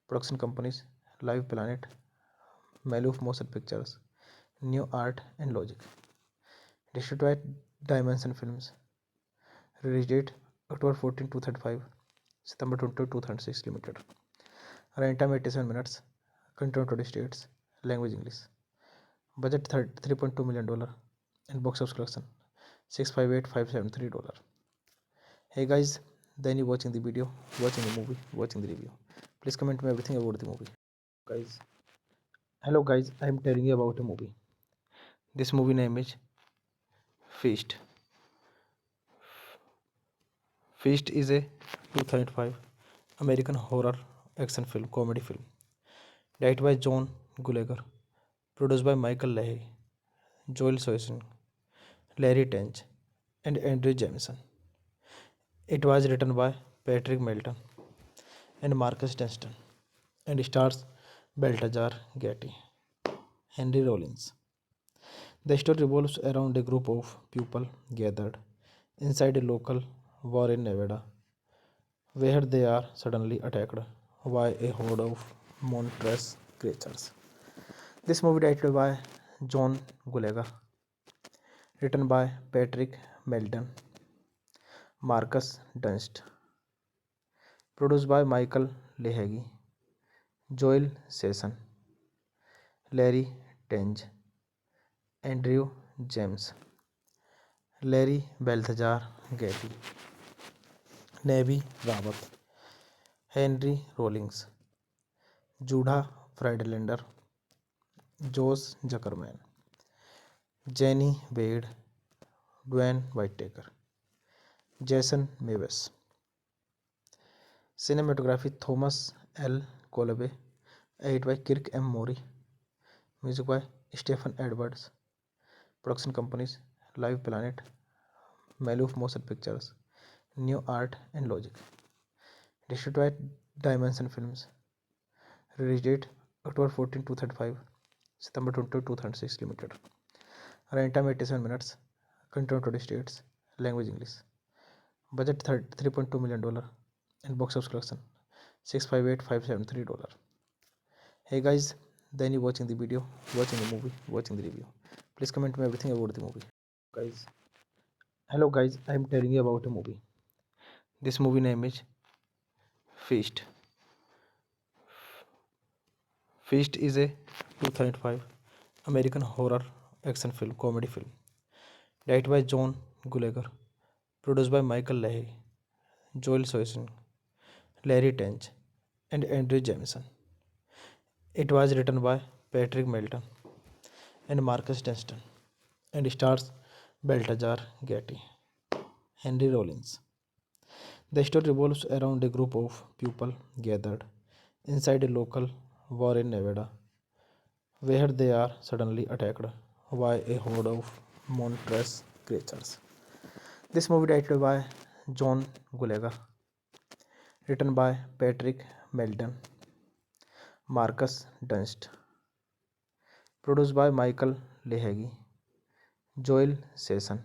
production companies Live Planet, Maloof Motion Pictures, New Art and Logic, distributed by Dimension Films, release date October 14, 2005, September 22, 2006 Limited, running time 87 minutes, country 20 states, language English, budget $3.2 million, and box office collection $658,573. Hey guys, then you watching the video, watching the movie, watching the review. Please comment me everything about the movie. Guys, hello guys, I am telling you about a movie. This movie name is Feast. Feast is a 2005 American horror action film, comedy film, directed by John Gulager, produced by Michael Leahy, Joel Soisson, Larry Tench, and Andrew Jameson. It was written by Patrick Melton and Marcus Dunstan and stars Baltazar Getty, Henry Rollins. The story revolves around a group of people gathered inside a local bar in Nevada, where they are suddenly attacked by a horde of monstrous creatures. This movie directed by John Gulager, written by Patrick Melton, Marcus Dunst. Produced by Michael Lehagi, Joel Sesson, Larry Tenge, Andrew James, Larry Balthazar Getty, Nevi Rawat, Henry Rollins, Judah Friedlander, Josh Zuckerman, Jenny Wade, Dwayne Whitaker, Jason Mewes. Cinematography Thomas L. Colby, edit by Kirk M. Mori, music by Stephen Edwards, production companies Live Planet, Maloof Motion Pictures, New Art and Logic, distributed by Dimension Films, release date October 14, 2005, September 22, 2006 Limited, runtime 87 minutes, content 20 states, language English, budget $3.2 million, and box office collection $658,573. Hey guys, then you watching the video, watching the movie, watching the review. Please comment me everything about the movie. Guys, hello guys, I am telling you about a movie. This movie name is Feast. Feast is a 2005 American horror action film, comedy film, directed by John Gulager, produced by Michael Leahy, Joel Soisson, Larry Tench, and Andrew Jameson. It was written by Patrick Melton and Marcus Dunstan and stars Balthazar Getty, Henry Rollins. The story revolves around a group of people gathered inside a local bar in Nevada, where they are suddenly attacked by a horde of monstrous creatures. This movie directed by John Gulager, written by Patrick Melton, Marcus Dunst, produced by Michael Lehagi, Joel Sesson,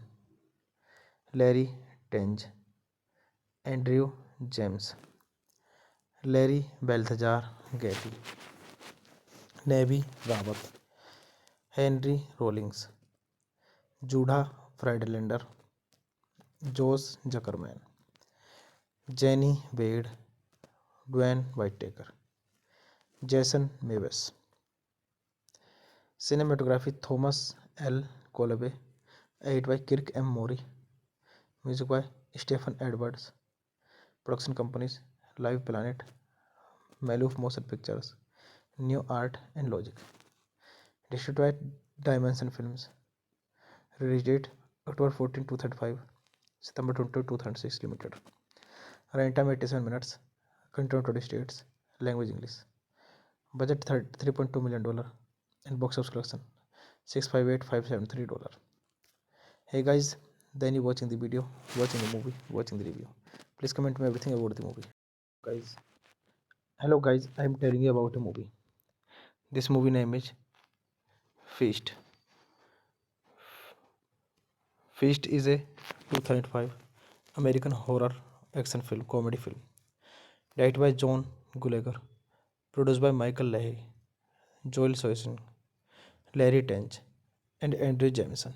Larry Tenge, Andrew James, Larry Balthazar Getty, Nevi Rawat, Henry Rollins, Judah Friedlander, Josh Zuckerman, Jenny Wade, Dwayne Whitaker, Jason Mewes. Cinematography Thomas L. Colby, edit by Kirk M. Mori, music by Stephen Edwards, production companies Live Planet, Maloof Motion Pictures, New Art and Logic, distributed by Dimension Films, release date October 14, 2005, September 22, 2006 Limited, runtime 87 minutes, content 20 states, language English, budget $3.2 million, and box office collection $658,573. Hey guys, then you watching the video, watching the movie, watching the review. Please comment me everything about the movie. Guys, hello guys, I am telling you about a movie. This movie name is Feast. Feast is a 2005 American horror action film, comedy film, directed by John Gulager, produced by Michael Leahy, Joel Soisson, Larry Tench, and Andrew Jameson.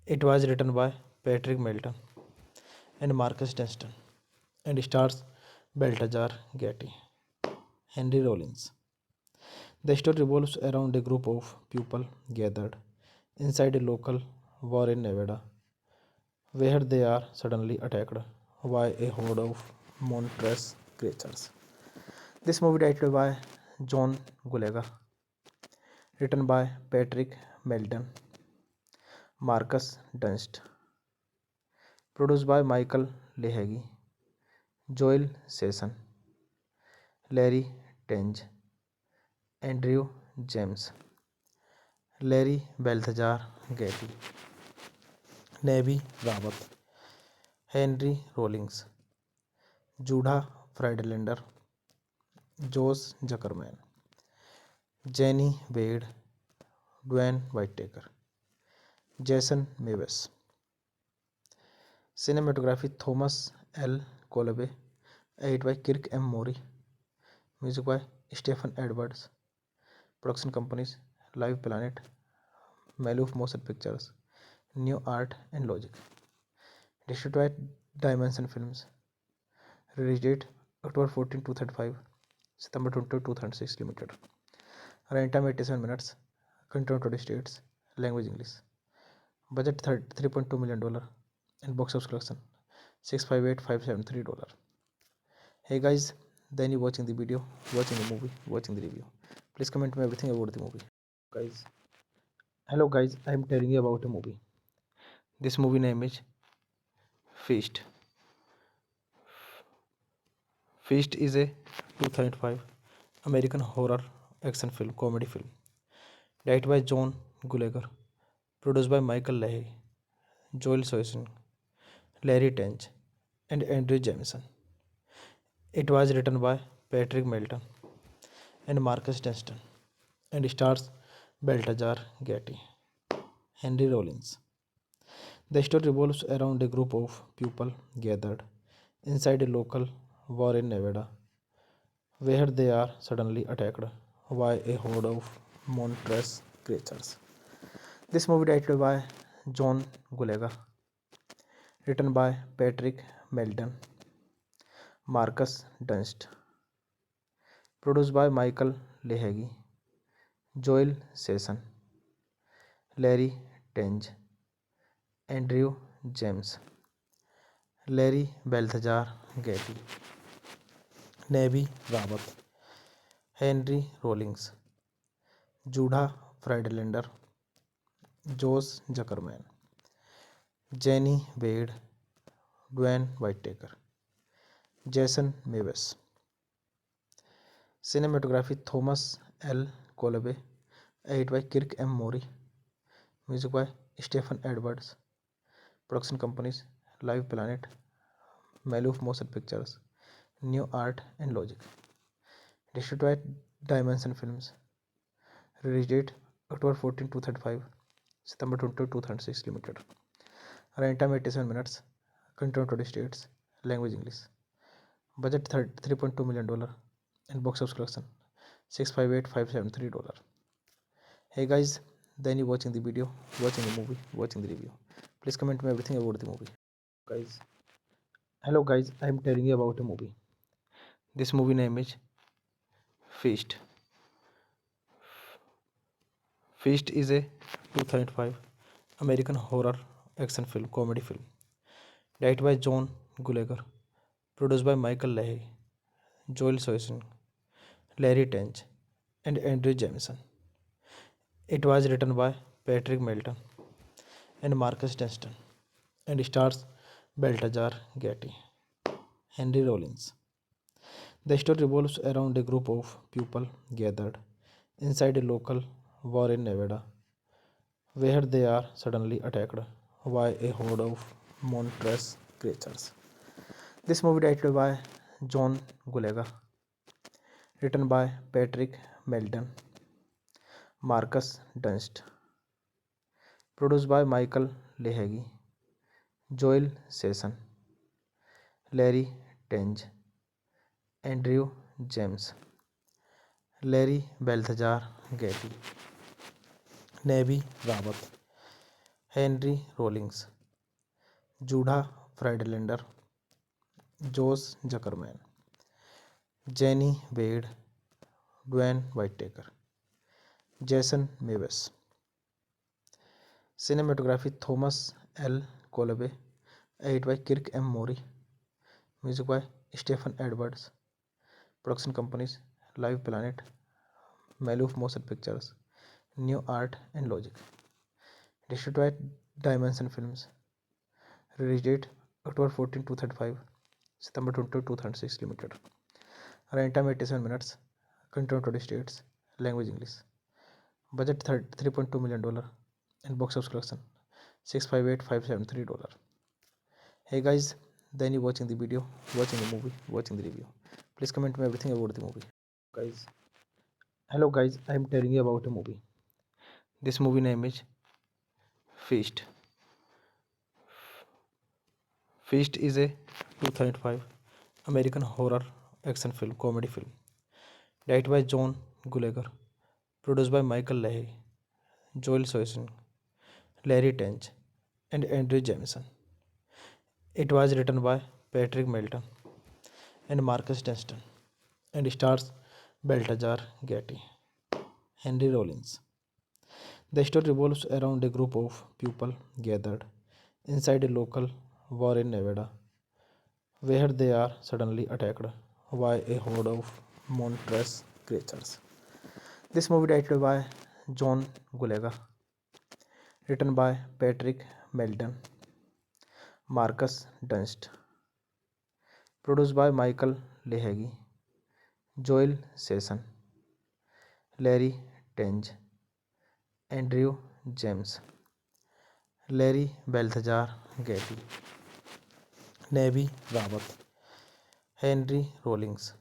It was written by Patrick Melton and Marcus Dunstan and stars Balthazar Getty, Henry Rollins. The story revolves around a group of people gathered inside a local bar in Nevada, where they are suddenly attacked by a horde of monstrous creatures. This movie directed by John Gulager, written by Patrick Melton, Marcus Dunst, produced by Michael Lehagi, Joel Sesson, Larry Tenge, Andrew James, Larry Balthazar Getty, Nevi Rawat, Henry Rollins, Judah Friedlander, Josh Zuckerman, Jenny Wade, Dwayne Whitaker, Jason Mewes. Cinematography Thomas L. Colby, edit by Kirk M. Mori, music by Stephen Edwards, production companies Live Planet, Maloof Motion Pictures, New Art and Logic, distributed by Dimension Films. Release date October 14, 2005. September 20, 2006 Limited. Running time 87 minutes. Content 20 states. Language English. Budget $3.2 million. And box office collection $658,573. Hey guys, then you watching the video, watching the movie, watching the review. Please comment me everything about the movie. Guys, hello guys, I am telling you about a movie. This movie name is Feast. Feast is a 2005 American horror action film, comedy film, directed by John Gulager, produced by Michael Leahy, Joel Soisson, Larry Tench, and Andrew Jameson. It was written by Patrick Melton and Marcus Dunstan and stars Baltazar Getty, Henry Rollins. The story revolves around a group of people gathered inside a local bar in Nevada, where they are suddenly attacked by a horde of monstrous creatures. This movie directed by John Gulager, written by Patrick Melton, Marcus Dunst, produced by Michael Leahy, Joel Sesson, Larry Tenge, Andrew James, Larry Balthazar Getty, Nevi Rawat, Henry Rollins, Judah Friedlander, Josh Zuckerman, Jenny Wade, Dwayne Whitaker, Jason Mewes. Cinematography Thomas L. Colby, edited by Kirk M. Mori, music by Stephen Edwards. Production companies Live Planet, Maloof Motion Pictures, New Art and Logic. Distributed by Dimension Films. Release date October 14, 2005. September 20, 2006 Limited. Running time 87 minutes. Content 20 states. Language English. Budget $3.2 million. And box office collection $658,573. Hey guys, then you watching the video, watching the movie, watching the review. Please comment me everything about the movie. Guys, hello guys, I am telling you about a movie. This movie name is Feast. Feast is a 2005 American horror action film, comedy film, directed by John Gulager, produced by Michael Leahy, Joel Soisson, Larry Tench, and Andrew Jameson. It was written by Patrick Melton and Marcus Dunstan and stars Baltazar Getty, Henry Rollins. The story revolves around a group of people gathered inside a local bar in Nevada, where they are suddenly attacked by a horde of monstrous creatures. This movie directed by John Gulager, written by Patrick Melton, Marcus Dunst, produced by Michael Leahy, Joel Sesson, Larry Tenge, Andrew James, Larry Balthazar Getty, Nevi Rawat, Henry Rollins, Judah Friedlander, Josh Zuckerman, Jenny Wade, Dwayne Whitaker, Jason Mewes. Cinematography Thomas L. Colby, edited by Kirk M. Mori, music by Stephen Edwards. Production companies Live Planet, Maloof Motion Pictures, New Art and Logic. Distributed by Dimension Films. Release date October 14, 2005. September 20, 2006 Limited. Running time 87 minutes. Content 20 states. Language English. Budget $3.2 million. And box office collection $658,573. Hey guys, then you watching the video, watching the movie, watching the review. Please comment me everything about the movie. Guys, hello guys, I am telling you about a movie. This movie name is Feast. Feast is a 2005 American horror action film, comedy film, directed by John Gulager, produced by Michael Leahy, Joel Soisson, Larry Tench, and Andrew Jameson. It was written by Patrick Melton and Marcus Dunstan and stars Baltazar Getty, Henry Rollins. The story revolves around a group of people gathered inside a local bar in Nevada, where they are suddenly attacked by a horde of monstrous creatures. This movie directed by John Gulaga, written by Patrick Melton, Marcus Dunst, produced by Michael Lehagi, Joel Sesson, Larry Tenge, Andrew James, Larry Balthazar Getty, Navy Rawat, Henry Rollins,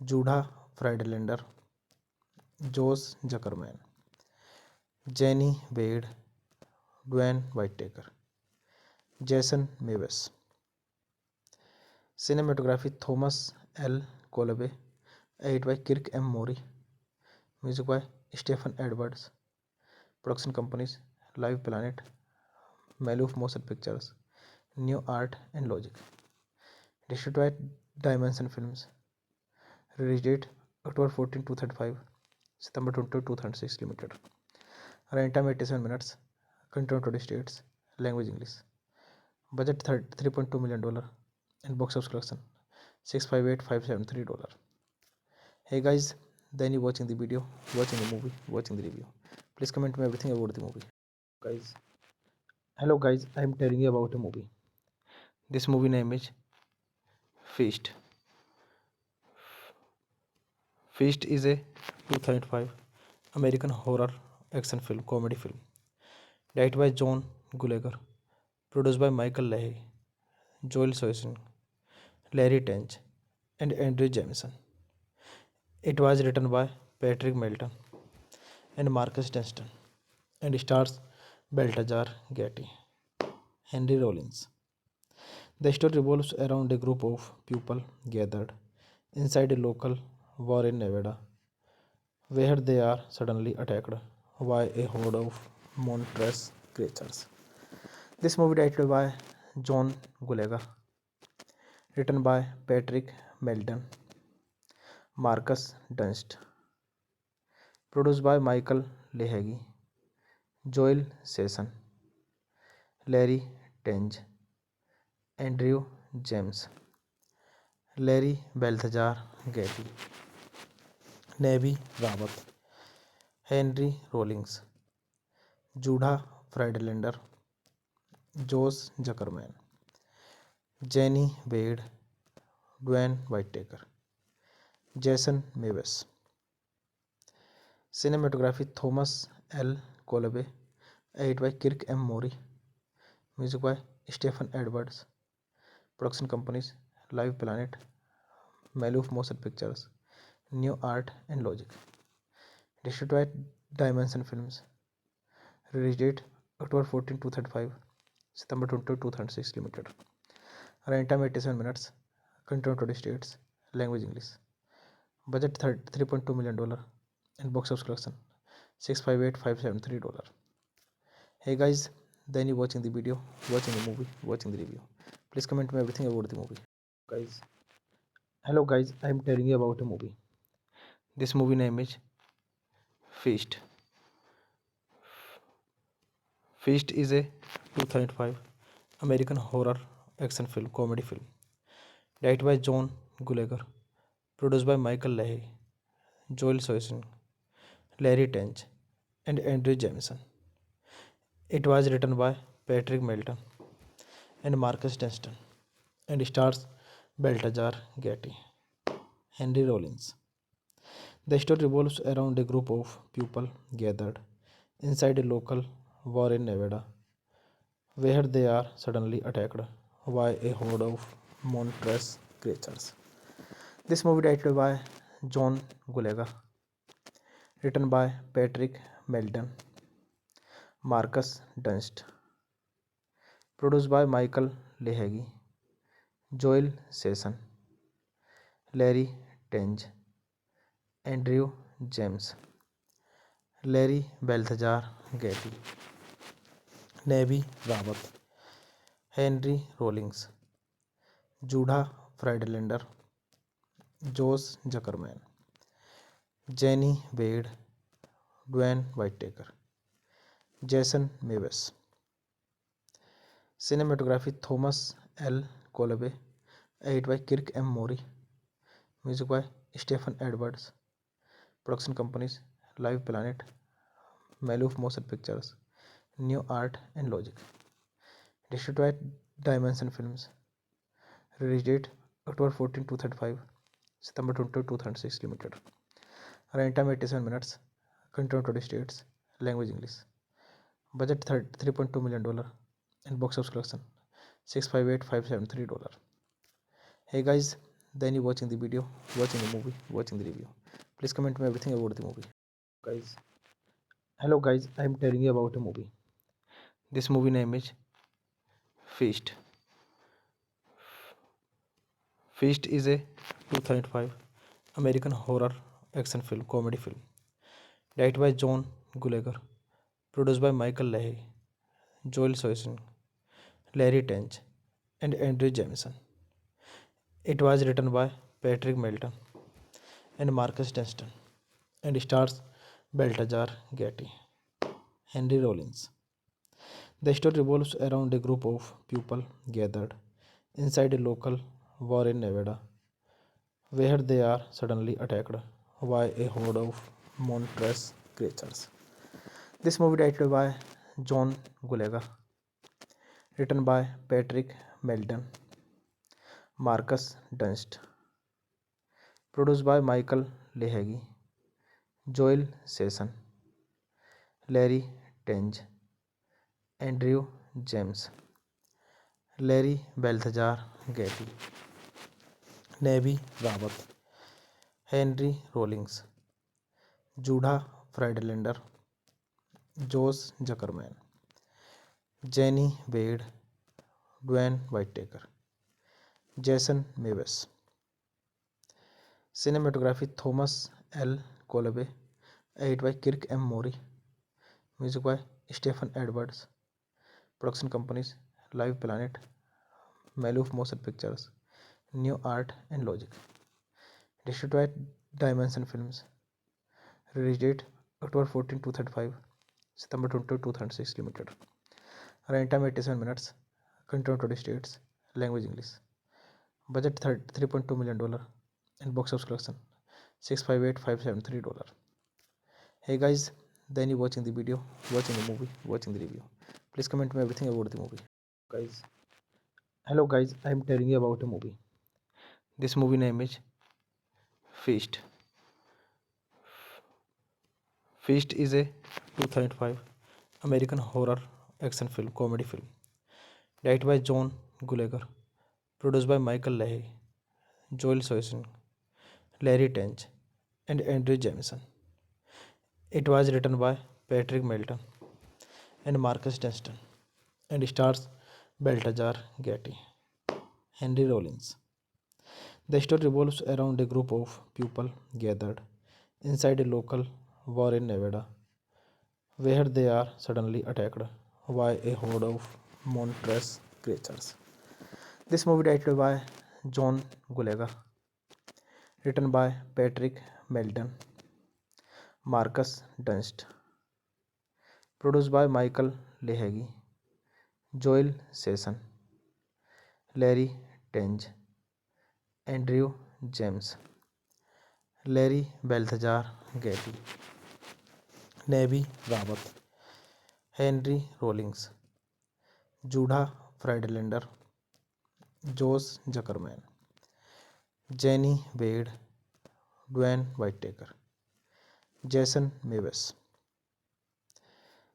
Judah Friedlander, Josh Zuckerman, Jenny Wade, Dwayne Whitaker, Jason Mewes. Cinematography Thomas L. Colby, edit by Kirk M. Mori, music by Stephen Edwards, production companies Live Planet, Maloof Motion Pictures, New Art and Logic, distributed by Dimension Films, release date October 14, 2005, September 22, 2006 Limited, running time 87 minutes, content 20 states, language English, budget $3.2 million, and box office collection $658,573. Hey guys, then you watching the video, watching the movie, watching the review. Please comment me everything about the movie. Guys, hello guys, I am telling you about a movie. This movie name is Feast. Feast is a 2005 American horror action film, comedy film, directed by John Gulager, produced by Michael Leahy, Joel Soisson, Larry Tench, and Andrew Jameson. It was written by Patrick Melton and Marcus Dunstan and stars Baltazar Getty, Henry Rollins. The story revolves around a group of people gathered inside a local bar in Nevada, where they are suddenly attacked by a horde of monstrous creatures. This movie directed by John Gulaga, written by Patrick Melton, Marcus Dunst, produced by Michael Lehagi, Joel Sesson, Larry Tenge, Andrew James, Larry Balthazar Getty, Navy Rawat, Henry Rollins, Judah Friedlander, Josh Zuckerman, Jenny Wade, Dwayne Whitaker, Jason Mewes. Cinematography Thomas L. Colby, edit by Kirk M. Mori, music by Stephen Edwards, production companies Live Planet, Maloof Motion Pictures, New Art and Logic, distributed by Dimension Films, release date October 14, 2005, September 22, 2006 Limited, running time 87 minutes, content 20 states, language English, budget $3.2 million, and box office collection $658,573. Hey guys, then you watching the video, watching the movie, watching the review. Please comment me everything about the movie. Guys, hello guys, I am telling you about a movie. This movie name is Feast. Feast is a 2005 American horror action film, comedy film, directed by John Gulager, produced by Michael Leahy, Joel Soisson, Larry Tench, and Andrew Jameson. It was written by Patrick Melton and Marcus Dunstan and stars Baltazar Getty, Henry Rollins. The story revolves around a group of people gathered inside a local bar in Nevada, where they are suddenly attacked by a horde of monstrous creatures. This movie directed by John Gulaga, written by Patrick Melton, Marcus Dunst, produced by Michael Lehagi, Joel Sesson, Larry Tenge, Andrew James, Larry Balthazar Getty, Navy Rawat, Henry Rollins, Judah Friedlander, Josh Zuckerman, Jenny Wade, Dwayne Whitaker, Jason Mewes. Cinematography Thomas L. Colby, edit by Kirk M. Mori, music by Stephen Edwards, production companies Live Planet, Maloof Motion Pictures, New Art and Logic, distributed by Dimension Films, release date October 14, 2005, September 20, 2006 Limited, running time 87 minutes, country 20 states, language English, budget $3.2 million, and box office collection $658,573. Hey guys, then you watching the video, watching the movie, watching the review. Please comment me everything about the movie. Guys, hello guys, I am telling you about a movie. This movie name is Feast. Feast is a 2005 American horror action film, comedy film, directed by John Gulager, produced by Michael Leahy, Joel Soisson, Larry Tench, and Andrew Jameson. It was written by Patrick Melton and Marcus Dunstan and stars Baltazar Getty, Henry Rollins. The story revolves around a group of people gathered inside a local bar in Nevada, where they are suddenly attacked by a horde of monstrous creatures. This movie directed by John Gulager, written by Patrick Melton, Marcus Dunst, produced by Michael Leahy, Joel Sesson, Larry Tenge, Andrew James, Larry Balthazar Getty, Nevi Rawat, Henry Rollins, Judah Friedlander, Josh Zuckerman, Jenny Wade, Dwayne Whitaker, Jason Mewes. Cinematography Thomas L. Colby, edit by Kirk M. Mori, music by Stephen Edwards, production companies Live Planet, Maloof Motion Pictures, New Art and Logic, distributed by Dimension Films, release date October 14, 2005, September 20, 2006 Limited, running time 87 minutes, country 20 states, language English, budget $3.2 million, and box office collection $658,573. Hey guys, then you watching the video, watching the movie, watching the review. Please comment me everything about the movie. Guys, hello guys, I am telling you about a movie. This movie name is Feast. Feast is a 2005 American horror action film, comedy film, directed by John Gulager, produced by Michael Leahy, Joel Soisson, Larry Tench, and Andrew Jameson. It was written by Patrick Melton and Marcus Dunstan and stars Baltazar Getty, Henry Rollins. The story revolves around a group of people gathered inside a local bar in Nevada, where they are suddenly attacked by a horde of monstrous creatures. This movie directed by John Gulager, written by Patrick Melton, Marcus Dunst, produced by Michael Leahy, Joel Sesson, Larry Tenge, Andrew James, Larry Balthazar Getty, Nevi Rawat, Henry Rollins, Judah Friedlander, Josh Zuckerman, Jenny Wade, Dwayne Whitaker, Jason Mewes.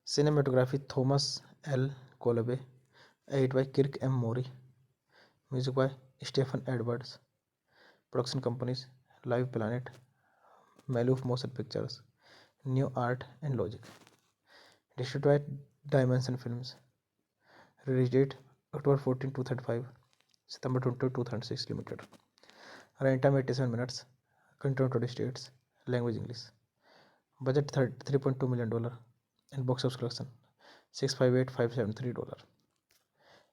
Cinematography Thomas L. Colby, edit by Kirk M. Mori, music by Stephen Edwards, production companies Live Planet, Maloof Motion Pictures, New Art and Logic, distributed by Dimension Films, release date October 14, 2005, September 20, 2006 Limited, running time 87 minutes, country 20 states, language English, budget $3.2 million, and box office collection $658,573.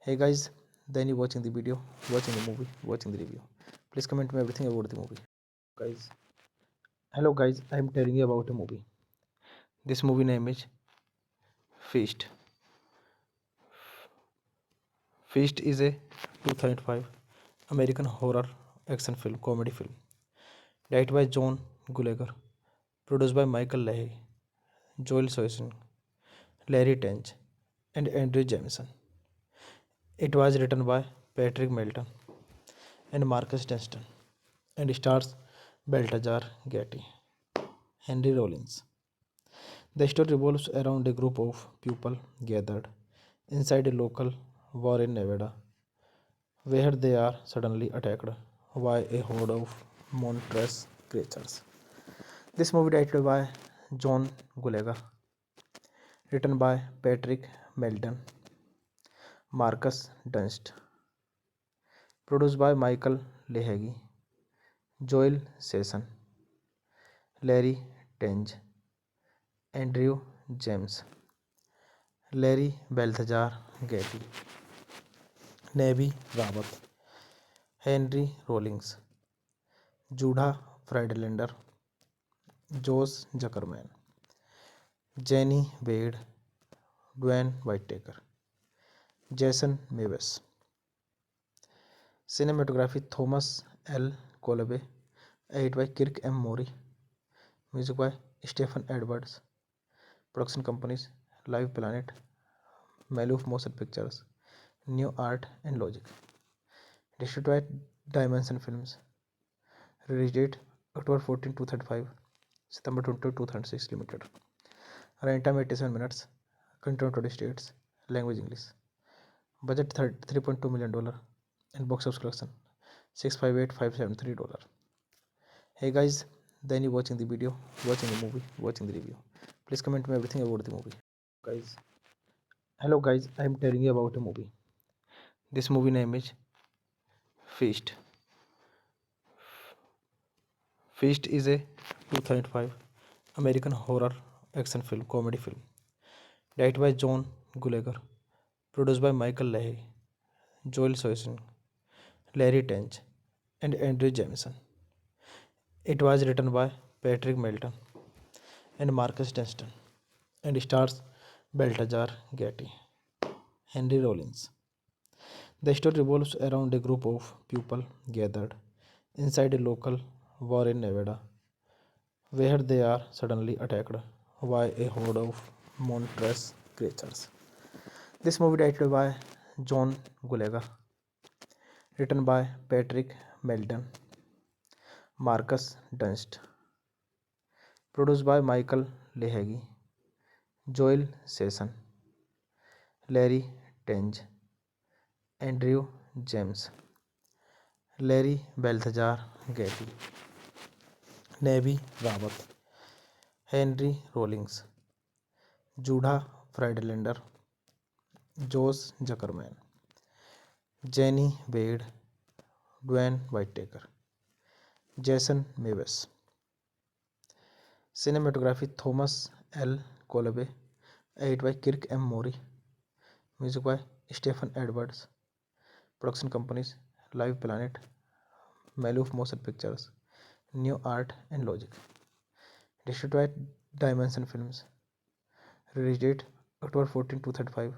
Hey guys, then you watching the video, watching the movie, watching the review. Please comment me everything about the movie. Guys, hello guys, I am telling you about a movie. This movie name is Feast. Feast is a 2005 American horror action film, comedy film, directed by John Gulager, produced by Michael Leahy, Joel Soisson, Larry Tench, and Andrew Jameson. It was written by Patrick Melton and Marcus Dunstan and stars Baltazar Getty, Henry Rollins. The story revolves around a group of people gathered inside a local bar in Nevada, where they are suddenly attacked by a horde of monstrous creatures. This movie directed by John Gulager, written by Patrick Melton, Marcus Dunst, produced by Michael Leahy, Joel Sesson, Larry Tenge, Andrew James, Larry Balthazar Getty, Nevi Rawat, Henry Rollins, Judah Friedlander, Josh Zuckerman, Jenny Wade, Dwayne Whitaker, Jason Mewes. Cinematography Thomas L. Colby, edited by Kirk M. Mori, music by Stephen Edwards, production companies Live Planet, Maloof Motion Pictures, New Art and Logic, distributed by Dimension Films, release date October 14, 2005, September 22, 2006 Limited, running time 87 minutes, country 20 states, language English, budget $3.2 million, and box office collection $658,573. Hey guys, then you watching the video, watching the movie, watching the review. Please comment me everything about the movie. Guys, hello guys, I am telling you about a movie. This movie name is Feast. Feast is a 2005 American horror action film, comedy film, directed by John Gulager, produced by Michael Leahy, Joel Soisson, Larry Tench, and Andrew Jameson. It was written by Patrick Melton and Marcus Dunstan and stars Baltazar Getty, Henry Rollins. The story revolves around a group of people gathered inside a local bar in Nevada, where they are suddenly attacked by a horde of monstrous creatures. This movie directed by John Gulager, written by Patrick Melton, Marcus Dunst, produced by Michael Leahy, Joel Sesson, Larry Tenge, Andrew James, Larry Balthazar Getty, Nevi Rawat, Henry Rollins, Judah Friedlander, Josh Zuckerman, Jenny Wade, Dwayne Whitaker, Jason Mewes. Cinematography Thomas L. Colby, edited by Kirk M. Mori, music by Stephen Edwards, production companies Live Planet, Maloof Motion Pictures, New Art and Logic, distributed by Dimension Films, release date October 14, 2005,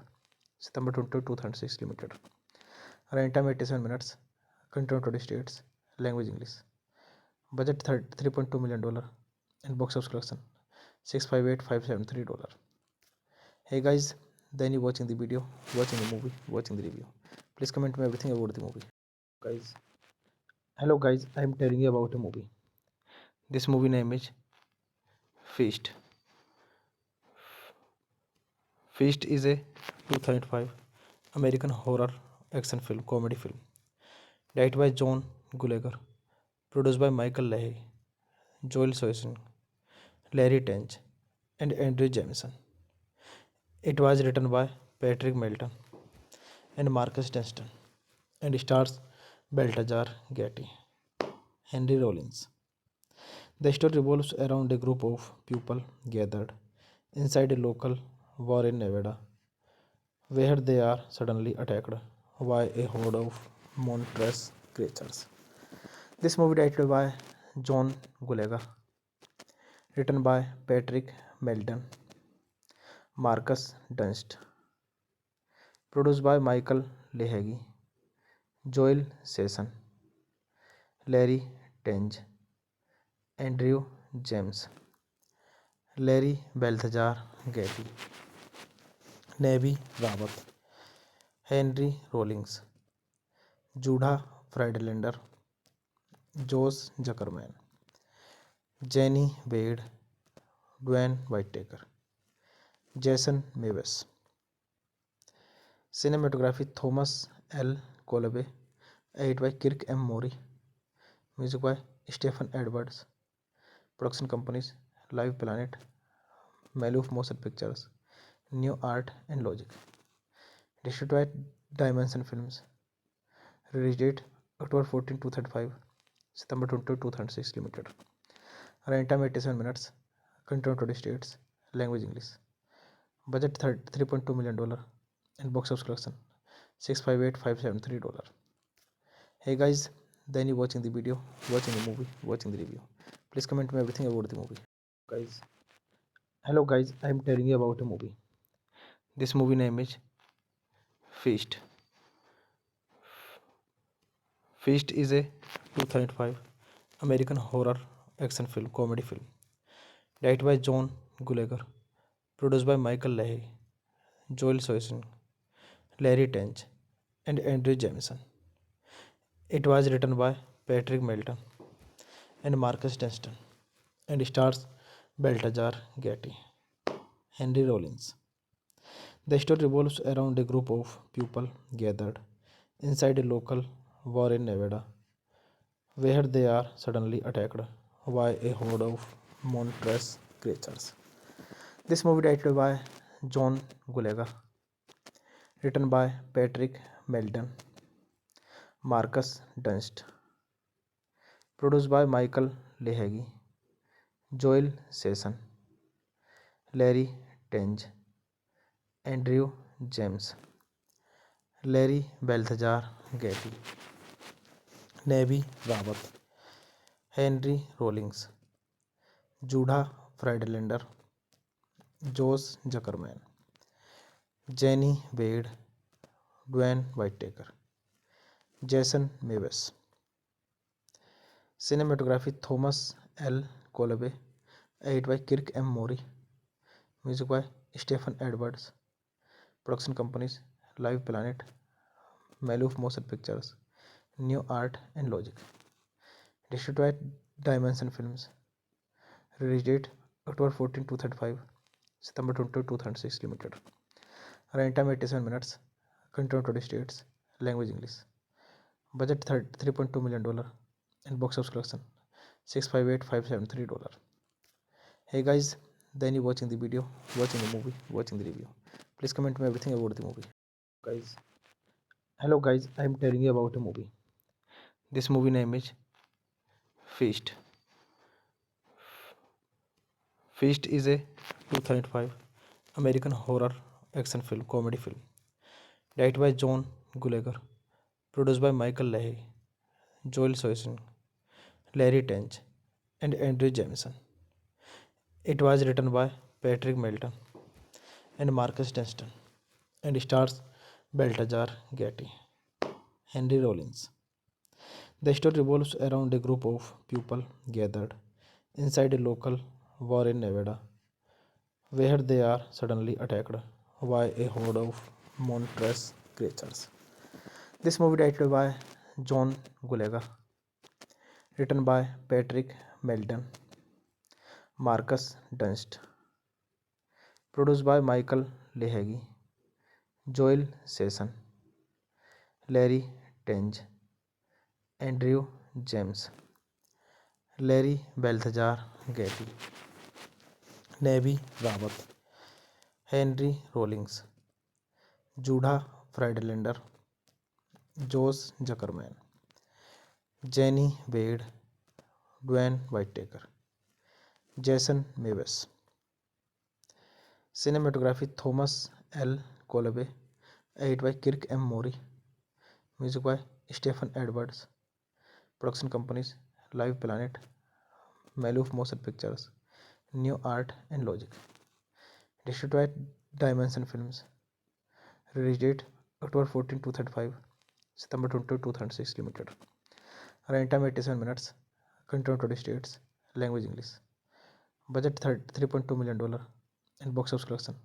September 22, 2006 Limited, running time 87 minutes, country 20 states, language English, budget $3.2 million, and box office collection $658,573. Hey guys, then you watching the video, watching the movie, watching the review. Please comment me everything about the movie. Guys, hello guys, I am telling you about a movie. This movie name is Feast. Feast is a 2005 American horror action film, comedy film, directed by John Gulager, produced by Michael Leahy, Joel Soisson, Larry Tench, and Andrew Jameson. It was written by Patrick Melton and Marcus Dunstan and stars Baltazar Getty, Henry Rollins. The story revolves around a group of people gathered inside a local bar in Nevada, where they are suddenly attacked by a horde of monstrous creatures. This movie directed by John Gulager, written by Patrick Melton, Marcus Dunst, produced by Michael Lehagi, Joel Sesson, Larry Tenge, Andrew James, Larry Balthazar Getty, Nevi Rawat, Henry Rollins, Judah Friedlander, Josh Zuckerman, Jenny Wade, Dwayne Whitaker, Jason Mewes. Cinematography Thomas L. Colby, edit by Kirk M. Mori, music by Stephen Edwards, production companies Live Planet, Maloof Motion Pictures, New Art and Logic, distributed by Dimension Films, release date October 14, 2005, September 22, 2006 Limited, runtime 87 minutes, content 20 states, language English, budget $3.2 million, and box office collection $658,573. Hey guys, then you watching the video, watching the movie, watching the review. Please comment me everything about the movie. Guys, hello guys, I am telling you about a movie. This movie name is Feast. Feast is a 2005 American horror action film, comedy film, directed by John Gulager, produced by Michael Leahy, Joel Soisson, Larry Tench, and Andrew Jameson. It was written by Patrick Melton and Marcus Dunstan and stars Balthazar Getty, Henry Rollins. The story revolves around a group of people gathered inside a local bar in Nevada, where they are suddenly attacked by a horde of monstrous creatures. This movie directed by John Gulager, written by Patrick Melton, Marcus Dunst, produced by Michael Lehagi, Joel Sesson, Larry Tenge, Andrew James, Larry Balthazar Getty, Nevi Rawat, Henry Rollins, Judah Friedlander, Josh Zuckerman, Jenny Wade, Dwayne Whitaker, Jason Mewes. Cinematography Thomas L. Colby, edit by Kirk M. Mori, music by Stephen Edwards, production companies Live Planet, Maloof Motion Pictures, New Art and Logic, distributed by Dimension Films, release date October 14, 2005, September 22, 2006 Limited, runtime 87 minutes, content 20 states, language English, budget $3.2 million, and box office collection $658,573. Hey guys, then you watching the video, watching the movie, watching the review. Please comment me everything about the movie. Guys, hello guys, I am telling you about a movie. This movie name is Feast. Feast is a 2005 American horror action film, comedy film, directed by John Gulager, produced by Michael Leahy, Joel Soisson, Larry Tench, and Andrew Jameson. It was written by Patrick Melton and Marcus Dunstan and stars Balthazar Getty, Henry Rollins. The story revolves around a group of people gathered inside a local bar in Nevada, where they are suddenly attacked by a horde of monstrous creatures. This movie directed by John Gulager, written by Patrick Melton, Marcus Dunst, produced by Michael Lehagi, Joel Sesson, Larry Tenge, Andrew James, Larry Balthazar Getty, Nevi Rawat, Henry Rollins, Judah Friedlander, Josh Zuckerman, Jenny Wade, Dwayne Whitaker, Jason Mewes. Cinematography Thomas L. Colby, edit by Kirk M. Mori, Music by Stephen Edwards. Production companies Live Planet, Maloof Motion Pictures, New Art and Logic. Distributed by Dimension Films. Release date October 14, 2005, September 22, 2006 Limited. Running time 87 minutes. Country 20 states. Language English. Budget $3.2 million and box office collection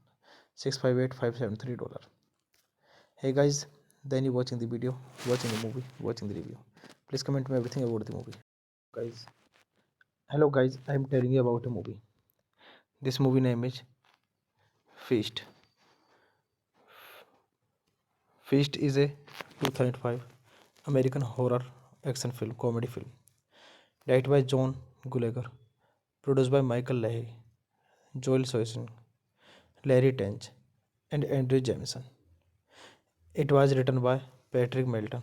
$658,573. Hey guys, then you watching the video, watching the movie, watching the review. Please comment me everything about the movie. Guys, hello guys, I am telling you about a movie. This movie name is Feast. Feast is a 2005 American horror action film, comedy film, directed by John Gulager, produced by Michael Leahy, Joel Soisson, Larry Tench, and Andrew Jameson. It was written by Patrick Melton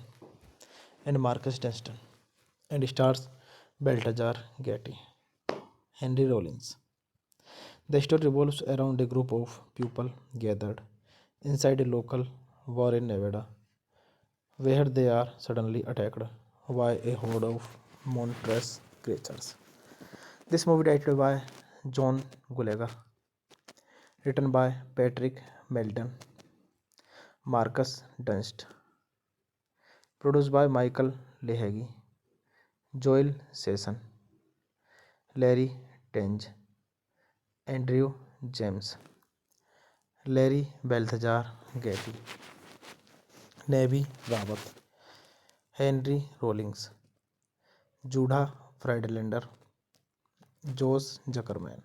and Marcus Dunstan and stars Baltazar Getty, Henry Rollins. The story revolves around a group of people gathered inside a local bar in Nevada, where they are suddenly attacked by a horde of monstrous creatures. This movie directed by John Gulager, written by Patrick Melton, Marcus Dunst, produced by Michael Leahy, Joel Sesson, Larry Tenge, Andrew James, Larry Balthazar Getty, Nevi Rawat, Henry Rollins, Judah Friedlander, Josh Zuckerman,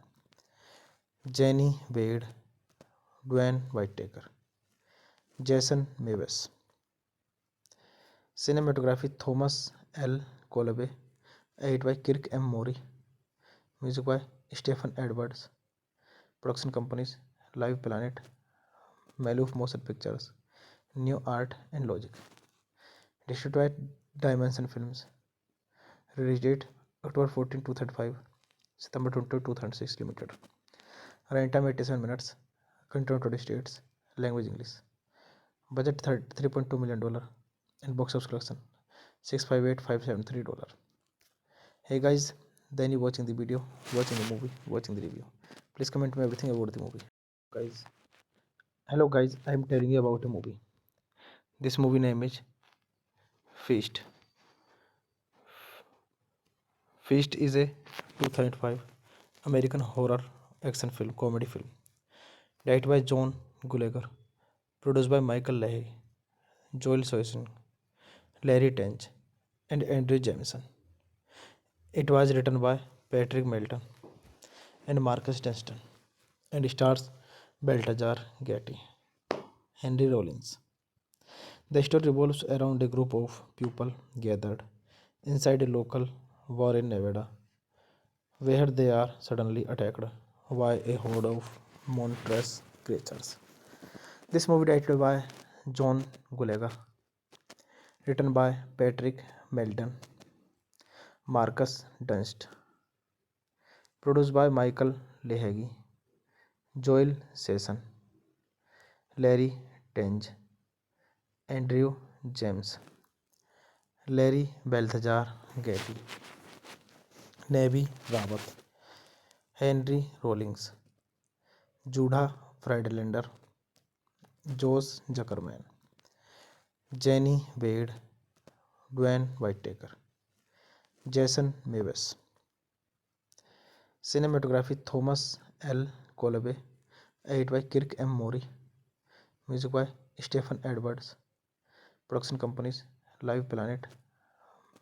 Jenny Wade, Dwayne Whitaker, Jason Mewes. Cinematography Thomas L. Colby, edited by Kirk M. Mori, music by Stephen Edwards. Production companies Live Planet, Maloof Motion Pictures, New Art and Logic. Distributed by Dimension Films. Release date October 14, 2005, September 22, 2006 Limited. Running time 87 minutes. Country 20 states. Language English. Budget $3.2 million and box office collection $658,573. Hey guys, then you watching the video, watching the movie, watching the review. Please comment me everything about the movie. Guys, hello guys, I am telling you about a movie. This movie name is Feast. Feast is a 2005 American horror action film, comedy film, directed by John Gulager, produced by Michael Leahy, Joel Soisson, Larry Tench, and Andrew Jameson. It was written by Patrick Melton and Marcus Dunstan and stars Baltazar Getty, Henry Rollins. The story revolves around a group of people gathered inside a local bar in Nevada, where they are suddenly attacked by a horde of monstrous creatures. This movie directed by John Gulager, written by Patrick Melton, Marcus Dunst, produced by Michael Leahy, Joel Sesson, Larry Tenge, Andrew James, Larry Balthazar Getty, Nevi Rawat, Henry Rollins, Judah Friedlander, Josh Zuckerman, Jenny Wade, Dwayne Whitaker, Jason Mewes. Cinematography Thomas L. Colby, edited by Kirk M. Mori, music by Stephen Edwards. Production companies Live Planet,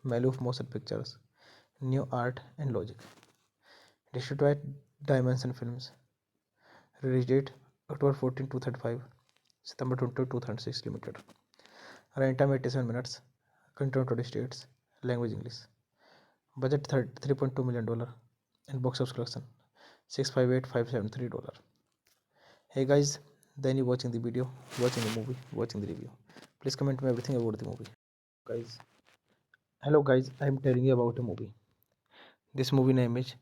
Maloof Motion Pictures, New Art and Logic. Distributed by Dimension Films. Release date October 14, 2005, September 22, 2006 Limited. Running time 87 minutes. Country 20 states. Language English. Budget $3.2 million and box office collection $658,573. Hey guys, then you watching the video, watching the movie, watching the review. Please comment me everything about the movie. Guys, hello guys, I am telling you about a movie. This movie name is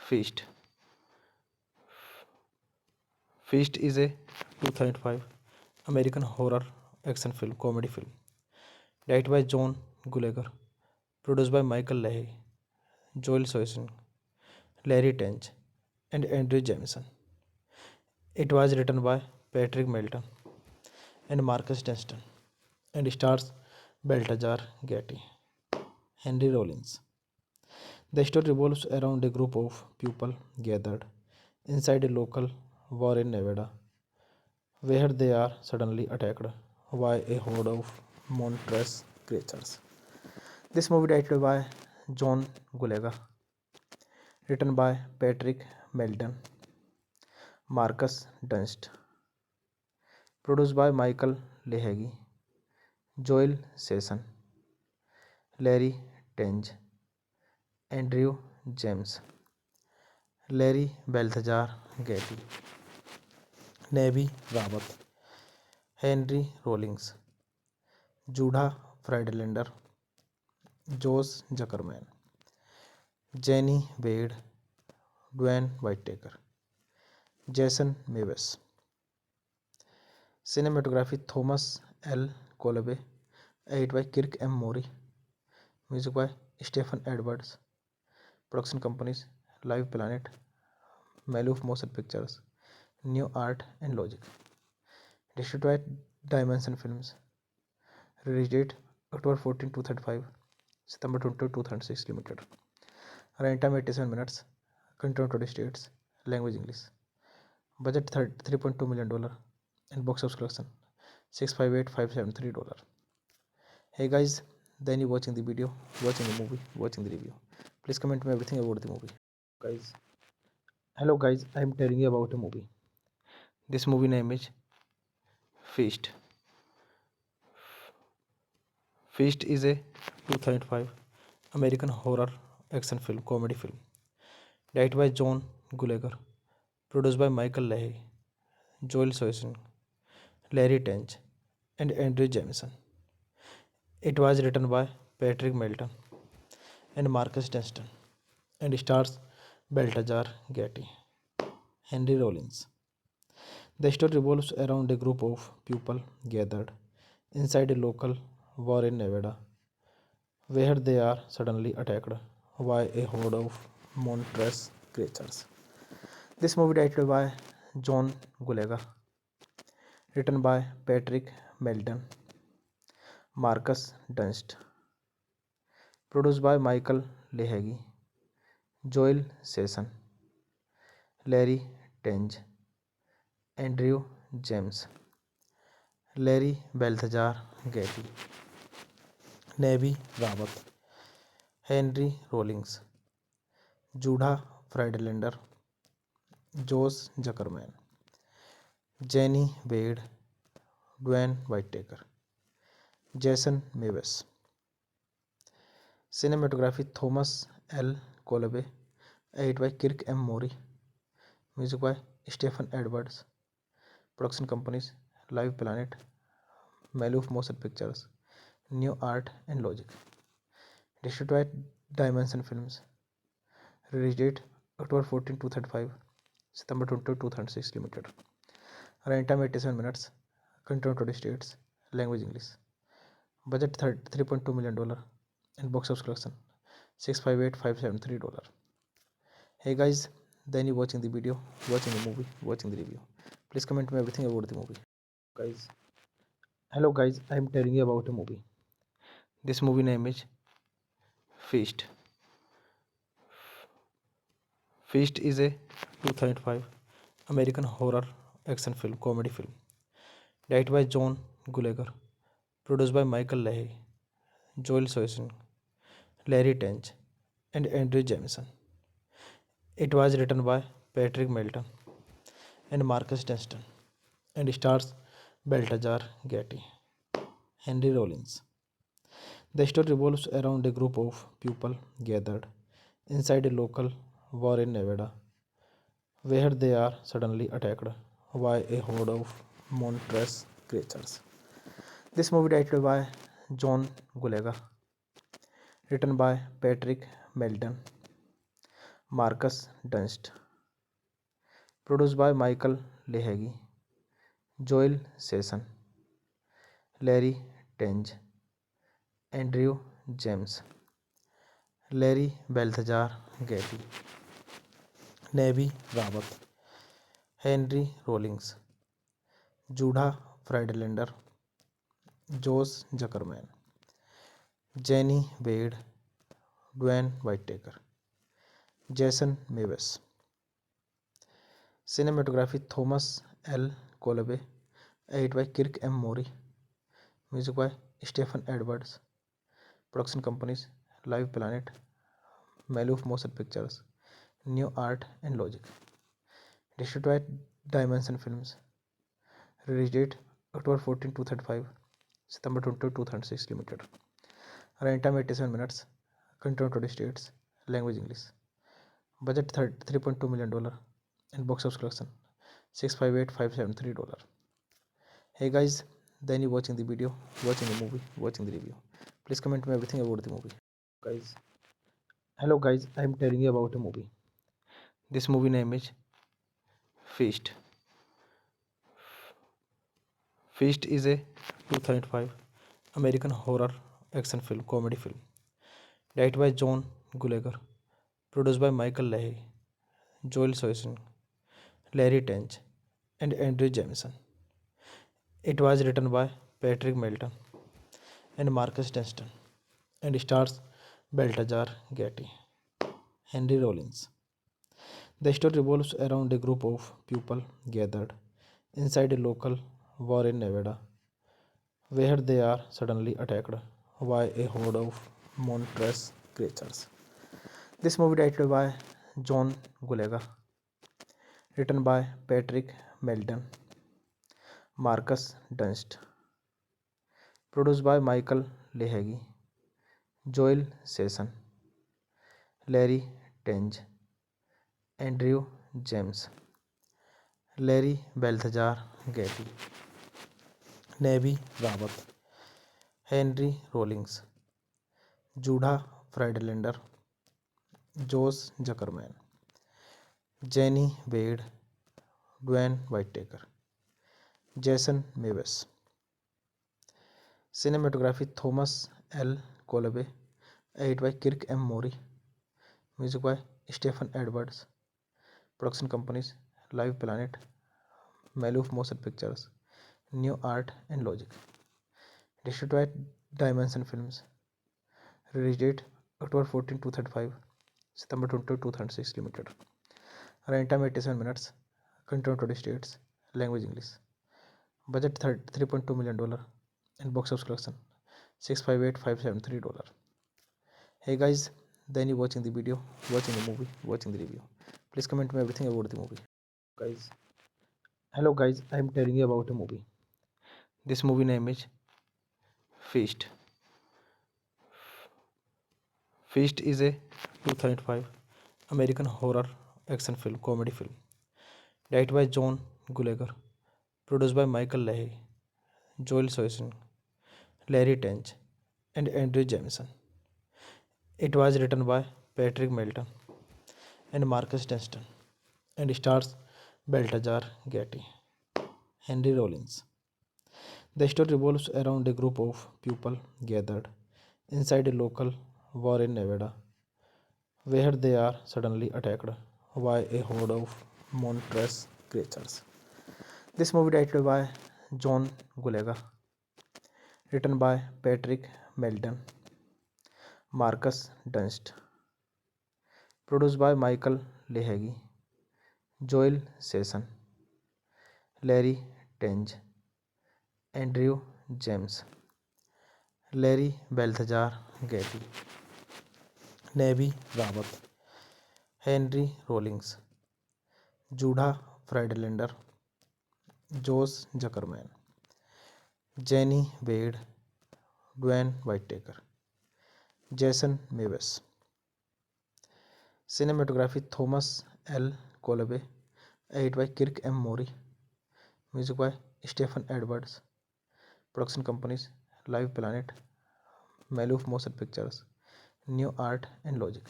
Feast. Feast is a 2005 American horror action film, comedy film, Directed by John Gulager. Produced by Michael Leahy, Joel Soisson, Larry Tench, and Andrew Jameson. It was written by Patrick Melton and Marcus Dunstan and stars Baltazar Getty, Henry Rollins. The story revolves around a group of people gathered inside a local bar in Nevada, where they are suddenly attacked by a horde of monstrous creatures. This movie directed by John Gulager, written by Patrick Melton, Marcus Dunst, produced by Michael Leahy, Joel Sesson, Larry Tenge, Andrew James, Larry Balthazar Getty, Nevi Rawat, Henry Rollins, Judah Friedlander, Josh Zuckerman, Jenny Wade, Dwayne Whitaker, Jason Mewes. Cinematography Thomas L. Colby, edit by Kirk M. Mori, music by Stephen Edwards. Production companies Live Planet, Maloof Motion Pictures, New Art and Logic. Distributed by Dimension Films. Release date October 14, 2005, September 22, 2006 Limited. Runtime 87 minutes. Content 20 states. Language English. Budget $3.2 million and box office collection $658,573. Hey guys, then you watching the video, watching the movie, watching the review. Please comment me everything about the movie. Guys, hello guys, I am telling you about a movie. This movie name is Feast. Feast is a 2005 American horror action film, comedy film, directed by John Gulager, produced by Michael Leahy, Joel Soisson, Larry Tench, and Andrew Jameson. It was written by Patrick Melton and Marcus Dunstan and stars Baltazar Getty, Henry Rollins. The story revolves around a group of people gathered inside a local bar in Nevada, where they are suddenly attacked by a horde of monstrous creatures. This movie directed by John Gulager, written by Patrick Melton, Marcus Dunst, produced by Michael Leahy, Joel Sesson, Larry Tenge, Andrew James, Larry Balthazar Getty, Nevi Rawat, Henry Rollins, Judah Friedlander, Josh Zuckerman, Jenny Wade, Dwayne Whitaker, Jason Mewes. Cinematography Thomas L. Colby, edit by Kirk M. Mori, music by Stephen Edwards. Production companies Live Planet, Maloof Motion Pictures, New Art and Logic. Distributed by Dimension Films. Release date October 14, 2005, September 22, 2006 Limited. Runtime 87 minutes. Content 20 states. Language English. Budget $3.2 million and box office collection $658,573. Hey guys, then you watching the video, watching the movie, watching the review. Please comment me everything about the movie. Guys, hello guys, I am telling you about a movie. This movie name is Feast. Feast is a 2005 American horror action film, comedy film, directed by John Gulager, produced by Michael Leahy, Joel Soisson, Larry Tench, and Andrew Jameson. It was written by Patrick Melton and Marcus Dunstan and stars Baltazar Getty, Henry Rollins. The story revolves around a group of people gathered inside a local bar in Nevada, where they are suddenly attacked by a horde of monstrous creatures. This movie directed by John Gulager, written by Patrick Melton, Marcus Dunst, produced by Michael Leahy, Joel Sesson, Larry Tenge, Andrew James, Larry Balthazar Getty, Navi Rawat, Henry Rollins, Judah Friedlander, Jose Zuckerman, Jenny Wade, Dwayne Whitaker, Jason Mewes. Cinematography Thomas L Kolbe, edit by Kirk M Morri, music by Stephen Edwards, production companies Live Planet, Maloof Motion Pictures, New Art and Logic, distributed by Dimension Films, release date October 14, 2035, September 22, 2006 limited, running time 87 minutes, country on 20 states, language English, budget $3.2 million, and box office collection $658,573. Hey guys, then you watching the video, watching the movie, watching the review. Please comment me everything about the movie. Guys, hello guys, I am telling you about a movie. This movie name is Feast. Feast is a 2005 American horror action film, comedy film, directed by John Gulager, produced by Michael Leahy, Joel Soisson, Larry Tench, and Andrew Jameson. It was written by Patrick Melton and Marcus Dunstan and stars Baltazar Getty, Henry Rollins. The story revolves around a group of people gathered inside a local bar in Nevada, where they are suddenly attacked by a horde of monstrous creatures. This movie directed by John Gulaga, written by Patrick Melton, Marcus Dunst, produced by Michael Leahy, Joel Sesson, Larry Tenge, Andrew James, Larry Balthazar Getty, Navi Rawat, Henry Rollins, Judah Friedlander, Jose Zuckerman, Jenny Wade, Dwayne Whitaker, Jason Mewes. Cinematography Thomas L Kolbe, edit by Kirk M Morri, music by Stephen Edwards, production companies Live Planet, Maloof Motion Pictures, New Art and Logic, distributed by Dimension Films, release date October 14, 2035, September 22, 2006 limited, running time 87 minutes, country on 20 states, language English, budget $3.2 million, and box office collection $658,573. Hey guys, then you watching the video, watching the movie, watching the review. Please comment me everything about the movie. Guys, hello guys, I am telling you about a movie. This movie name is Feast. Feast is a 2005 American horror action film, comedy film, directed by John Gulager, produced by Michael Leahy, Joel Soisson, Larry Tench, and Andrew Jameson. It was written by Patrick Melton and Marcus Dunstan and stars Baltazar Getty, Henry Rollins. The story revolves around a group of people gathered inside a local bar in Nevada, where they are suddenly attacked by a horde of monstrous creatures. This movie directed by John Gulaga, written by Patrick Melton, Marcus Dunst, produced by Michael Leahy, Joel Sesson, Larry Tenge, Andrew James, Larry Balthazar Getty, Navi Rawat, Henry Rollins, Judah Friedlander, Jose Zuckerman, Jenny Wade, Dwayne Whitaker, Jason Mewes. Cinematography Thomas L Kolbe, edit by Kirk M Morri, music by Stephen Edwards, production companies Live Planet, Maloof Motion Pictures, New Art and Logic,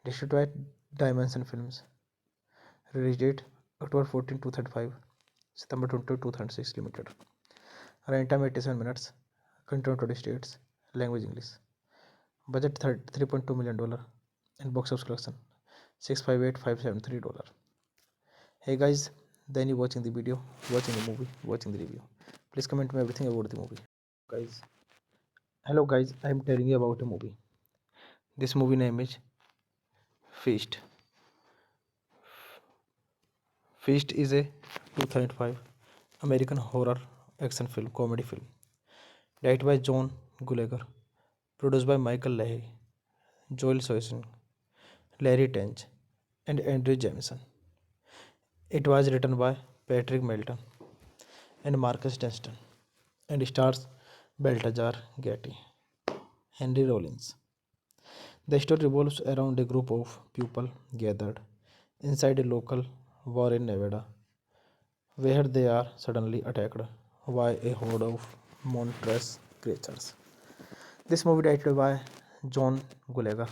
distributed by Dimension Films, release date October 14, 2035, September 22, 2006 limited, running time 87 minutes, country on 20 states, language English. Budget $3.2 million and box office collection $658,573. Hey guys, then you watching the video, watching the movie, watching the review. Please comment me everything about the movie. Guys, hello guys, I am telling you about a movie. This movie name is Feast. Feast is a 2005 American horror action film, comedy film, directed by John Gulager, produced by Michael Leahy, Joel Soisson, Larry Tench, and Andrew Jameson. It was written by Patrick Melton and Marcus Dunstan and stars Baltazar Getty, Henry Rollins. The story revolves around a group of people gathered inside a local bar in Nevada, where they are suddenly attacked by a horde of monstrous creatures. This movie directed by John Gulager,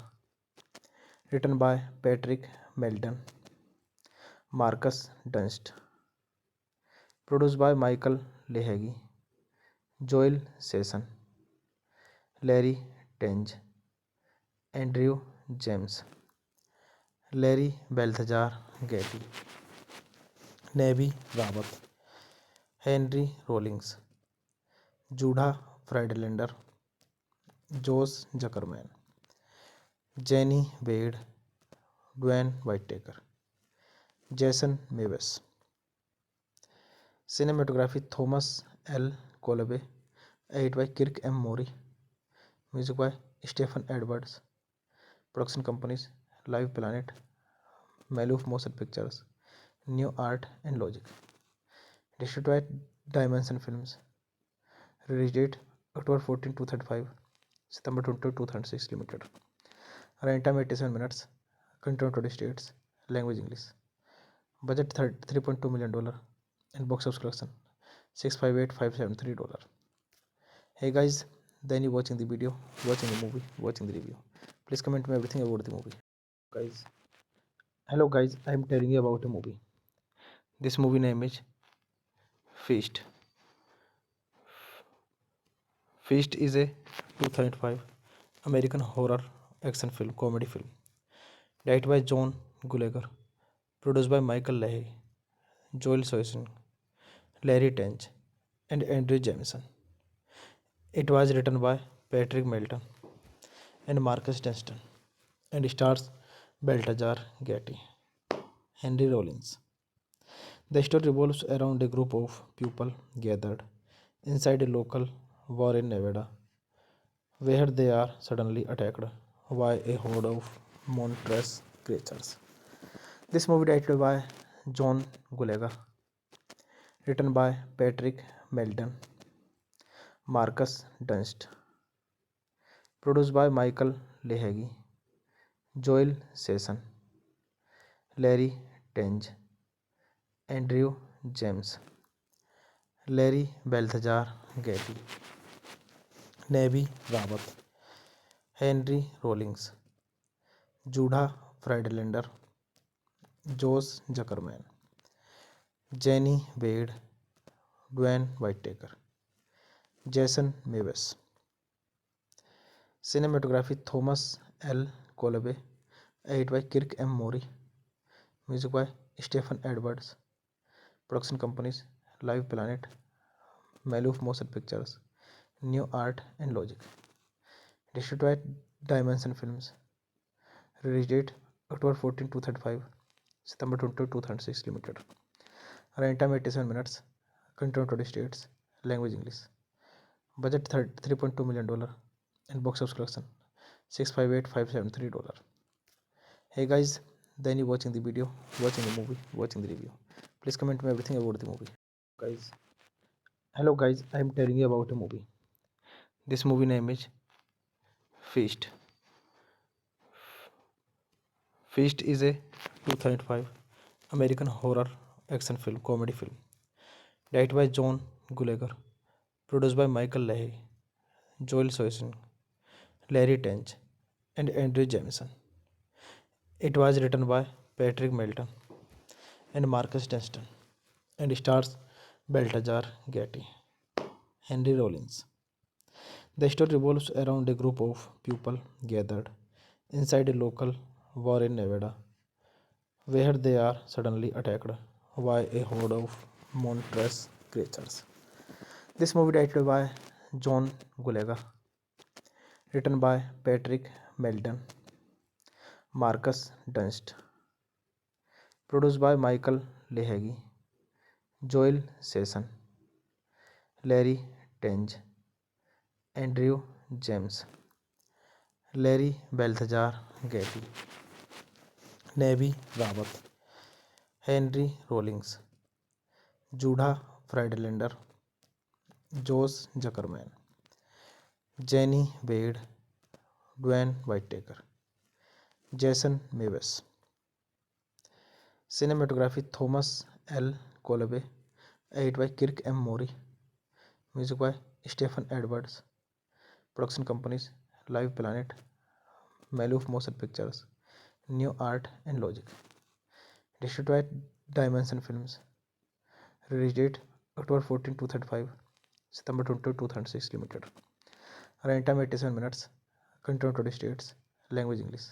written by Patrick Melton, Marcus Dunst, produced by Michael Leahy, Joel Sesson, Larry Tenge, Andrew James, Larry Balthazar Getty, Nevi Rawat, Henry Rollins, Judah Friedlander, Josh Zuckerman, Jenny Wade, Dwayne Whitaker, Jason Mewes. Cinematography Thomas L. Colby, edited by Kirk M. Mori, music by Stephen Edwards, production companies Live Planet, Maloof Motion Pictures, New Art and Logic, distributed by Dimension Films, release date October 14, 2005, September 22, 2006 Limited, running time 87 minutes, country 20 states, language English, budget $3.2 million and box office collection $658,573. Hey guys, then you watching the video, watching the movie, watching the review. Please comment me everything about the movie. Guys, hello guys, I am telling you about a movie. This movie name is Feast. Feast is a 2005 American horror action film, comedy film, directed by John Gulager, produced by Michael Leahy, Joel Soisson, Larry Tench, and Andrew Jameson. It was written by Patrick Melton and Marcus Dunstan and stars Baltazar Getty, Henry Rollins. The story revolves around a group of people gathered inside a local bar in Nevada, where they are suddenly attacked by a horde of monstrous creatures. This movie directed by John Gulager, written by Patrick Melton, Marcus Dunst, produced by Michael Leahy, Joel Sesson, Larry Tenge, Andrew James, Larry Balthazar Getty, Nevi Rawat, Henry Rollins, Judah Friedlander, Josh Zuckerman, Jenny Wade, Dwayne Whitaker, Jason Mewes. Cinematography Thomas L. Colby, edited by Kirk M. Mori, music by Stephen Edwards, production companies Live Planet, Maloof Motion Pictures, New Art and Logic, distributed by Dimension Films, release date October 14, 2005, September 22, 2006 Limited, running time 87 minutes, country 20 states, language English, budget $3.2 million and box office collection $658,573. Hey guys, then you watching the video, watching the movie, watching the review. Please comment me everything about the movie. Guys, hello guys, I am telling you about a movie. This movie name is Feast. Feast is a 2005 American horror action film, comedy film, directed by John Gulager, produced by Michael Leahy, Joel Soisson, Larry Tench, and Andrew Jameson. It was written by Patrick Melton and Marcus Dunstan and stars Baltazar Getty, Henry Rollins. The story revolves around a group of people gathered inside a local war in Nevada, where they are suddenly attacked by a horde of monstrous creatures. This movie directed by John Gulaga, written by Patrick Melton, Marcus Dunst, produced by Michael Lehagi, Joel Sesson, Larry Tenge, Andrew James, Larry Balthazar Getty, Navy Rawat, Henry Rollins, Judah Friedlander, Josh Zuckerman, Jenny Wade, Dwayne Whitaker, Jason Mewes. Cinematography Thomas L. Kolbe, edit by Kirk M. Mori, music by Stephen Edwards, production companies Live Planet, Maloof Motion Pictures, New Art and Logic, distributed by Dimension Films, release date October 14, 2005, September 22, 2006 Limited, running time 87 minutes, content 20 states, language English,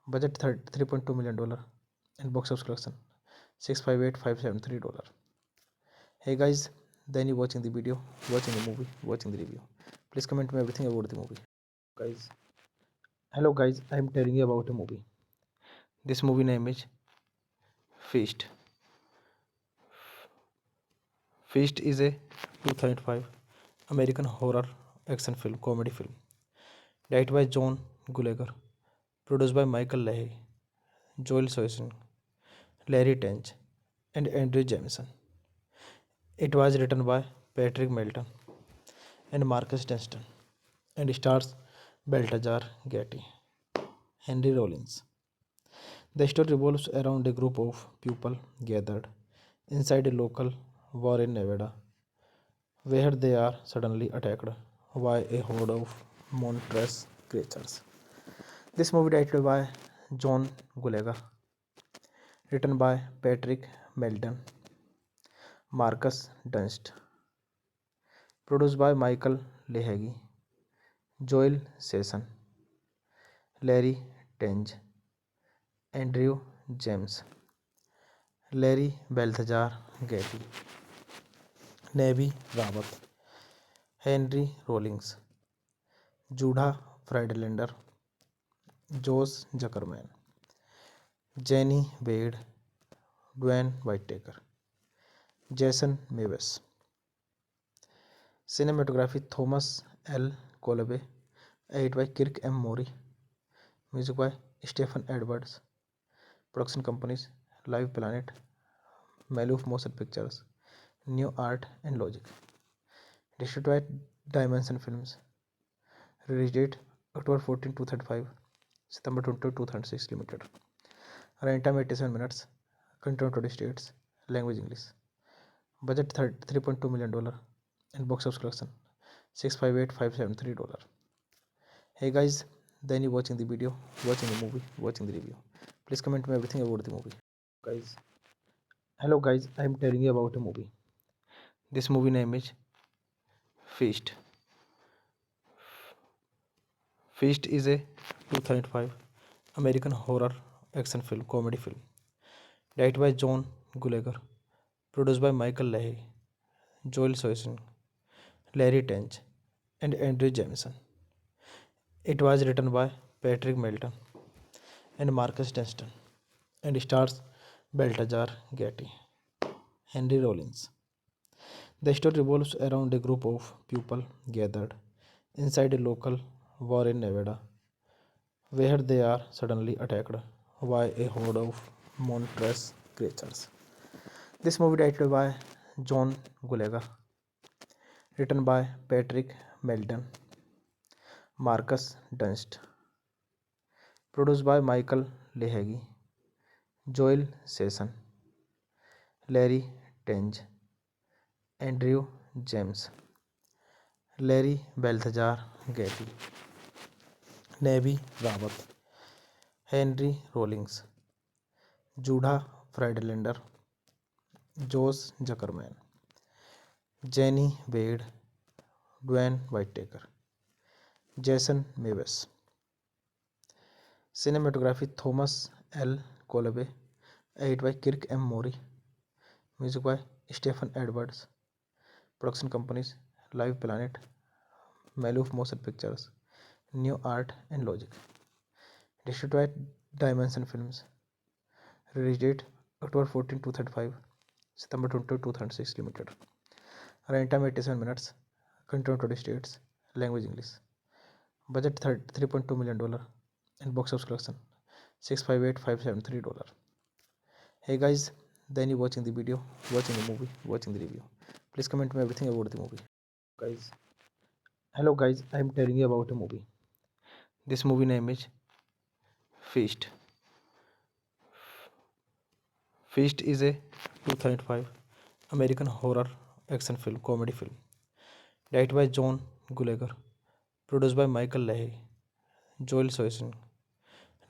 budget $3.2 million, and box office collection $658,573. Hey guys, then you watching the video, watching the movie, watching the review. Please comment me everything about the movie. Guys, hello guys, I am telling you about a movie. This movie name is Feast. Feast is a 2005 American horror action film, comedy film, directed by John Gulager, produced by Michael Leahy, Joel Soisson, Larry Tench, and Andrew Jameson. It was written by Patrick Melton and Marcus Dunstan and stars Balthazar Getty, Henry Rollins. The story revolves around a group of people gathered inside a local war in Nevada, where they are suddenly attacked by a horde of monstrous creatures. This movie directed by John Gulaga, written by Patrick Melton, Marcus Dunst, produced by Michael Lehagi, Joel Sesson, Larry Tenge, Andrew James, Larry Balthazar Getty, Navy Rawat, Henry Rollins, Judah Friedlander, Josh Zuckerman, Jenny Wade, Dwayne Whitaker, Jason Mewes. Cinematography Thomas L. Kolbe, edit by Kirk M. Mori, music by Stephen Edwards, production companies Live Planet, Maloof Motion Pictures, New Art and Logic, distributed by Dimension Films, release date October 14, 2005, September 22, 2006 Limited, running time 87 minutes, content 20 states, language English, budget $3.2 million, and box office collection $658,573. Hey guys, then you watching the video, watching the movie, watching the review. Please comment me everything about the movie. Guys, hello guys, I am telling you about a movie. This movie name is Feast. Feast is a 2005 American horror action film, comedy film, directed by John Gulager, produced by Michael Leahy, Joel Soisson, Larry Tench, and Andrew Jameson. It was written by Patrick Melton and Marcus Dunstan and stars Balthazar Getty, Henry Rollins. The story revolves around a group of people gathered inside a local war in Nevada, where they are suddenly attacked by a horde of monstrous creatures. This movie directed by John Gulaga, written by Patrick Melton, Marcus Dunst, produced by Michael Lehagi, Joel Sesson, Larry Tenge, Andrew James, Larry Balthazar Getty, Navy Rawat, Henry Rollins, Judah Friedlander, Josh Zuckerman, Jenny Wade, Dwayne Whitaker, Jason Mewes. Cinematography Thomas L. Colby. Edit by Kirk M. Mori. Music by Stephen Edwards. Production companies Live Planet, Maloof Motion Pictures, New Art and Logic. Distributed by Dimension Films. Release date October 14, 2035, September 22, 2006 Limited. Running time 87 minutes. Country 20 states. Language English. Budget $3.2 million and box office collection $658,573. Hey guys, then you watching the video, watching the movie, watching the review. Please comment me everything about the movie. Guys, hello guys, I am telling you about a movie. This movie name is Feast. Feast is a 2005 American horror action film, comedy film, directed by John Gulager, produced by Michael Leahy, Joel Soisson,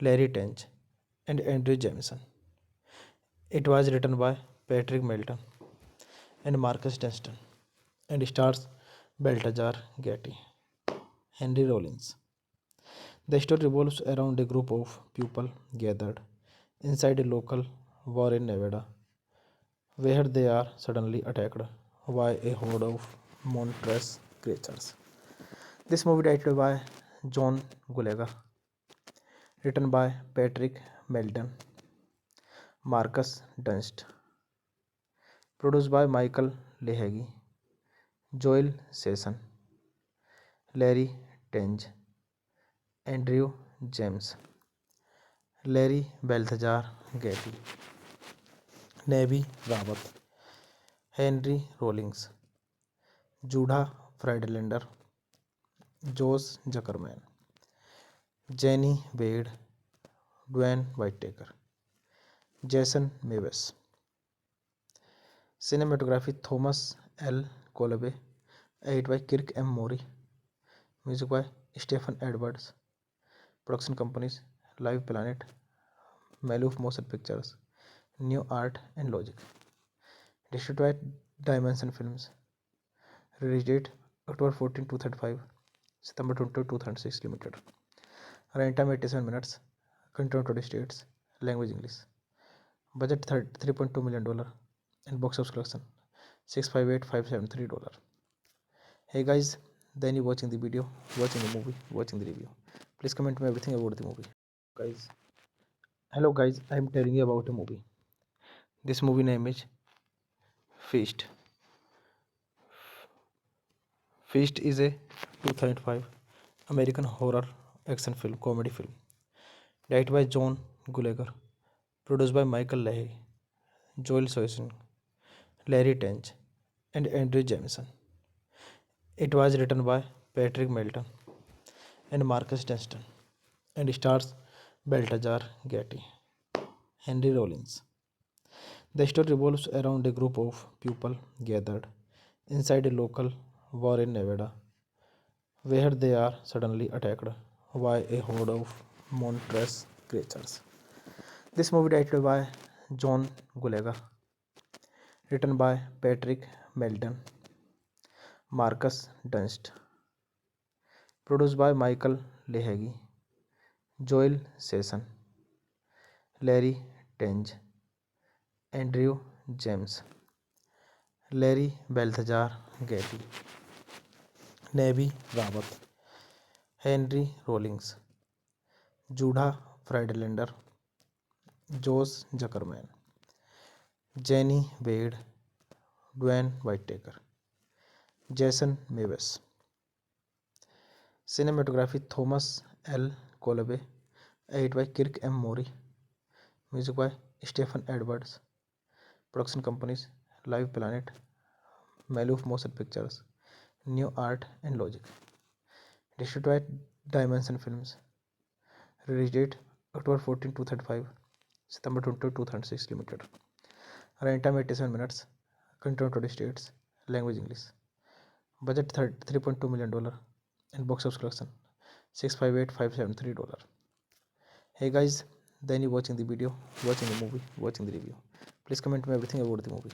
Larry Tench, and Andrew Jameson. It was written by Patrick Melton and Marcus Dunstan and stars Baltazar Getty, Henry Rollins. The story revolves around a group of people gathered inside a local bar in Nevada, where they are suddenly attacked by a horde of monstrous creatures. This movie directed by John Gulager, written by Patrick Melton, Marcus Dunst, produced by Michael Leahy, Joel Sesson, Larry Tenge, Andrew James, Larry Balthazar Getty, Nevi Rawat, Henry Rollins, Judah Friedlander, Josh Zuckerman, Jenny Wade, Dwayne Whitaker, Jason Mewes. Cinematography Thomas L. Colby. Edit by Kirk M. Mori. Music by Stephen Edwards. Production companies Live Planet, Maloof Motion Pictures, New Art and Logic. Distributed by Dimension Films. Release date October 14, 2035, September 22, 2006 Limited. Running time 87 minutes. Country 20 states. Language English. Budget $3.2 million and box office collection $658,573. Hey guys, then you watching the video, watching the movie, watching the review. Please comment me everything about the movie. Guys, hello guys, I am telling you about a movie. This movie name is Feast. Feast is a 2005 American horror action film, comedy film, directed by John Gulager, produced by Michael Leahy, Joel Soisson, Larry Tench, and Andrew Jameson. It was written by Patrick Melton and Marcus Dunstan and stars Baltazar Getty, Henry Rollins. The story revolves around a group of people gathered inside a local bar in Nevada, where they are suddenly attacked by a horde of monstrous creatures. This movie directed by John Gulager, written by Patrick Melton, Marcus Dunst, produced by Michael Leahy, Joel Sesson, Larry Tenge, Andrew James, Larry Balthazar Getty, Nevi Rawat, Henry Rollins, Judah Friedlander, Josh Zuckerman, Jenny Wade, Dwayne Whitaker, Jason Mewes. Cinematography Thomas L. Colby. Edit by Kirk M. Mori. Music by Stephen Edwards. Production companies Live Planet, Maloof Motion Pictures, New Art and Logic. Distributed by Dimension Films. Release date October 14, 2035, September 22, 2006 Limited. Running time 87 minutes. Country 20 states. Language English. Budget $3.2 million and box office collection $658,573. Hey guys, then you watching the video, watching the movie, watching the review. Please comment me everything about the movie.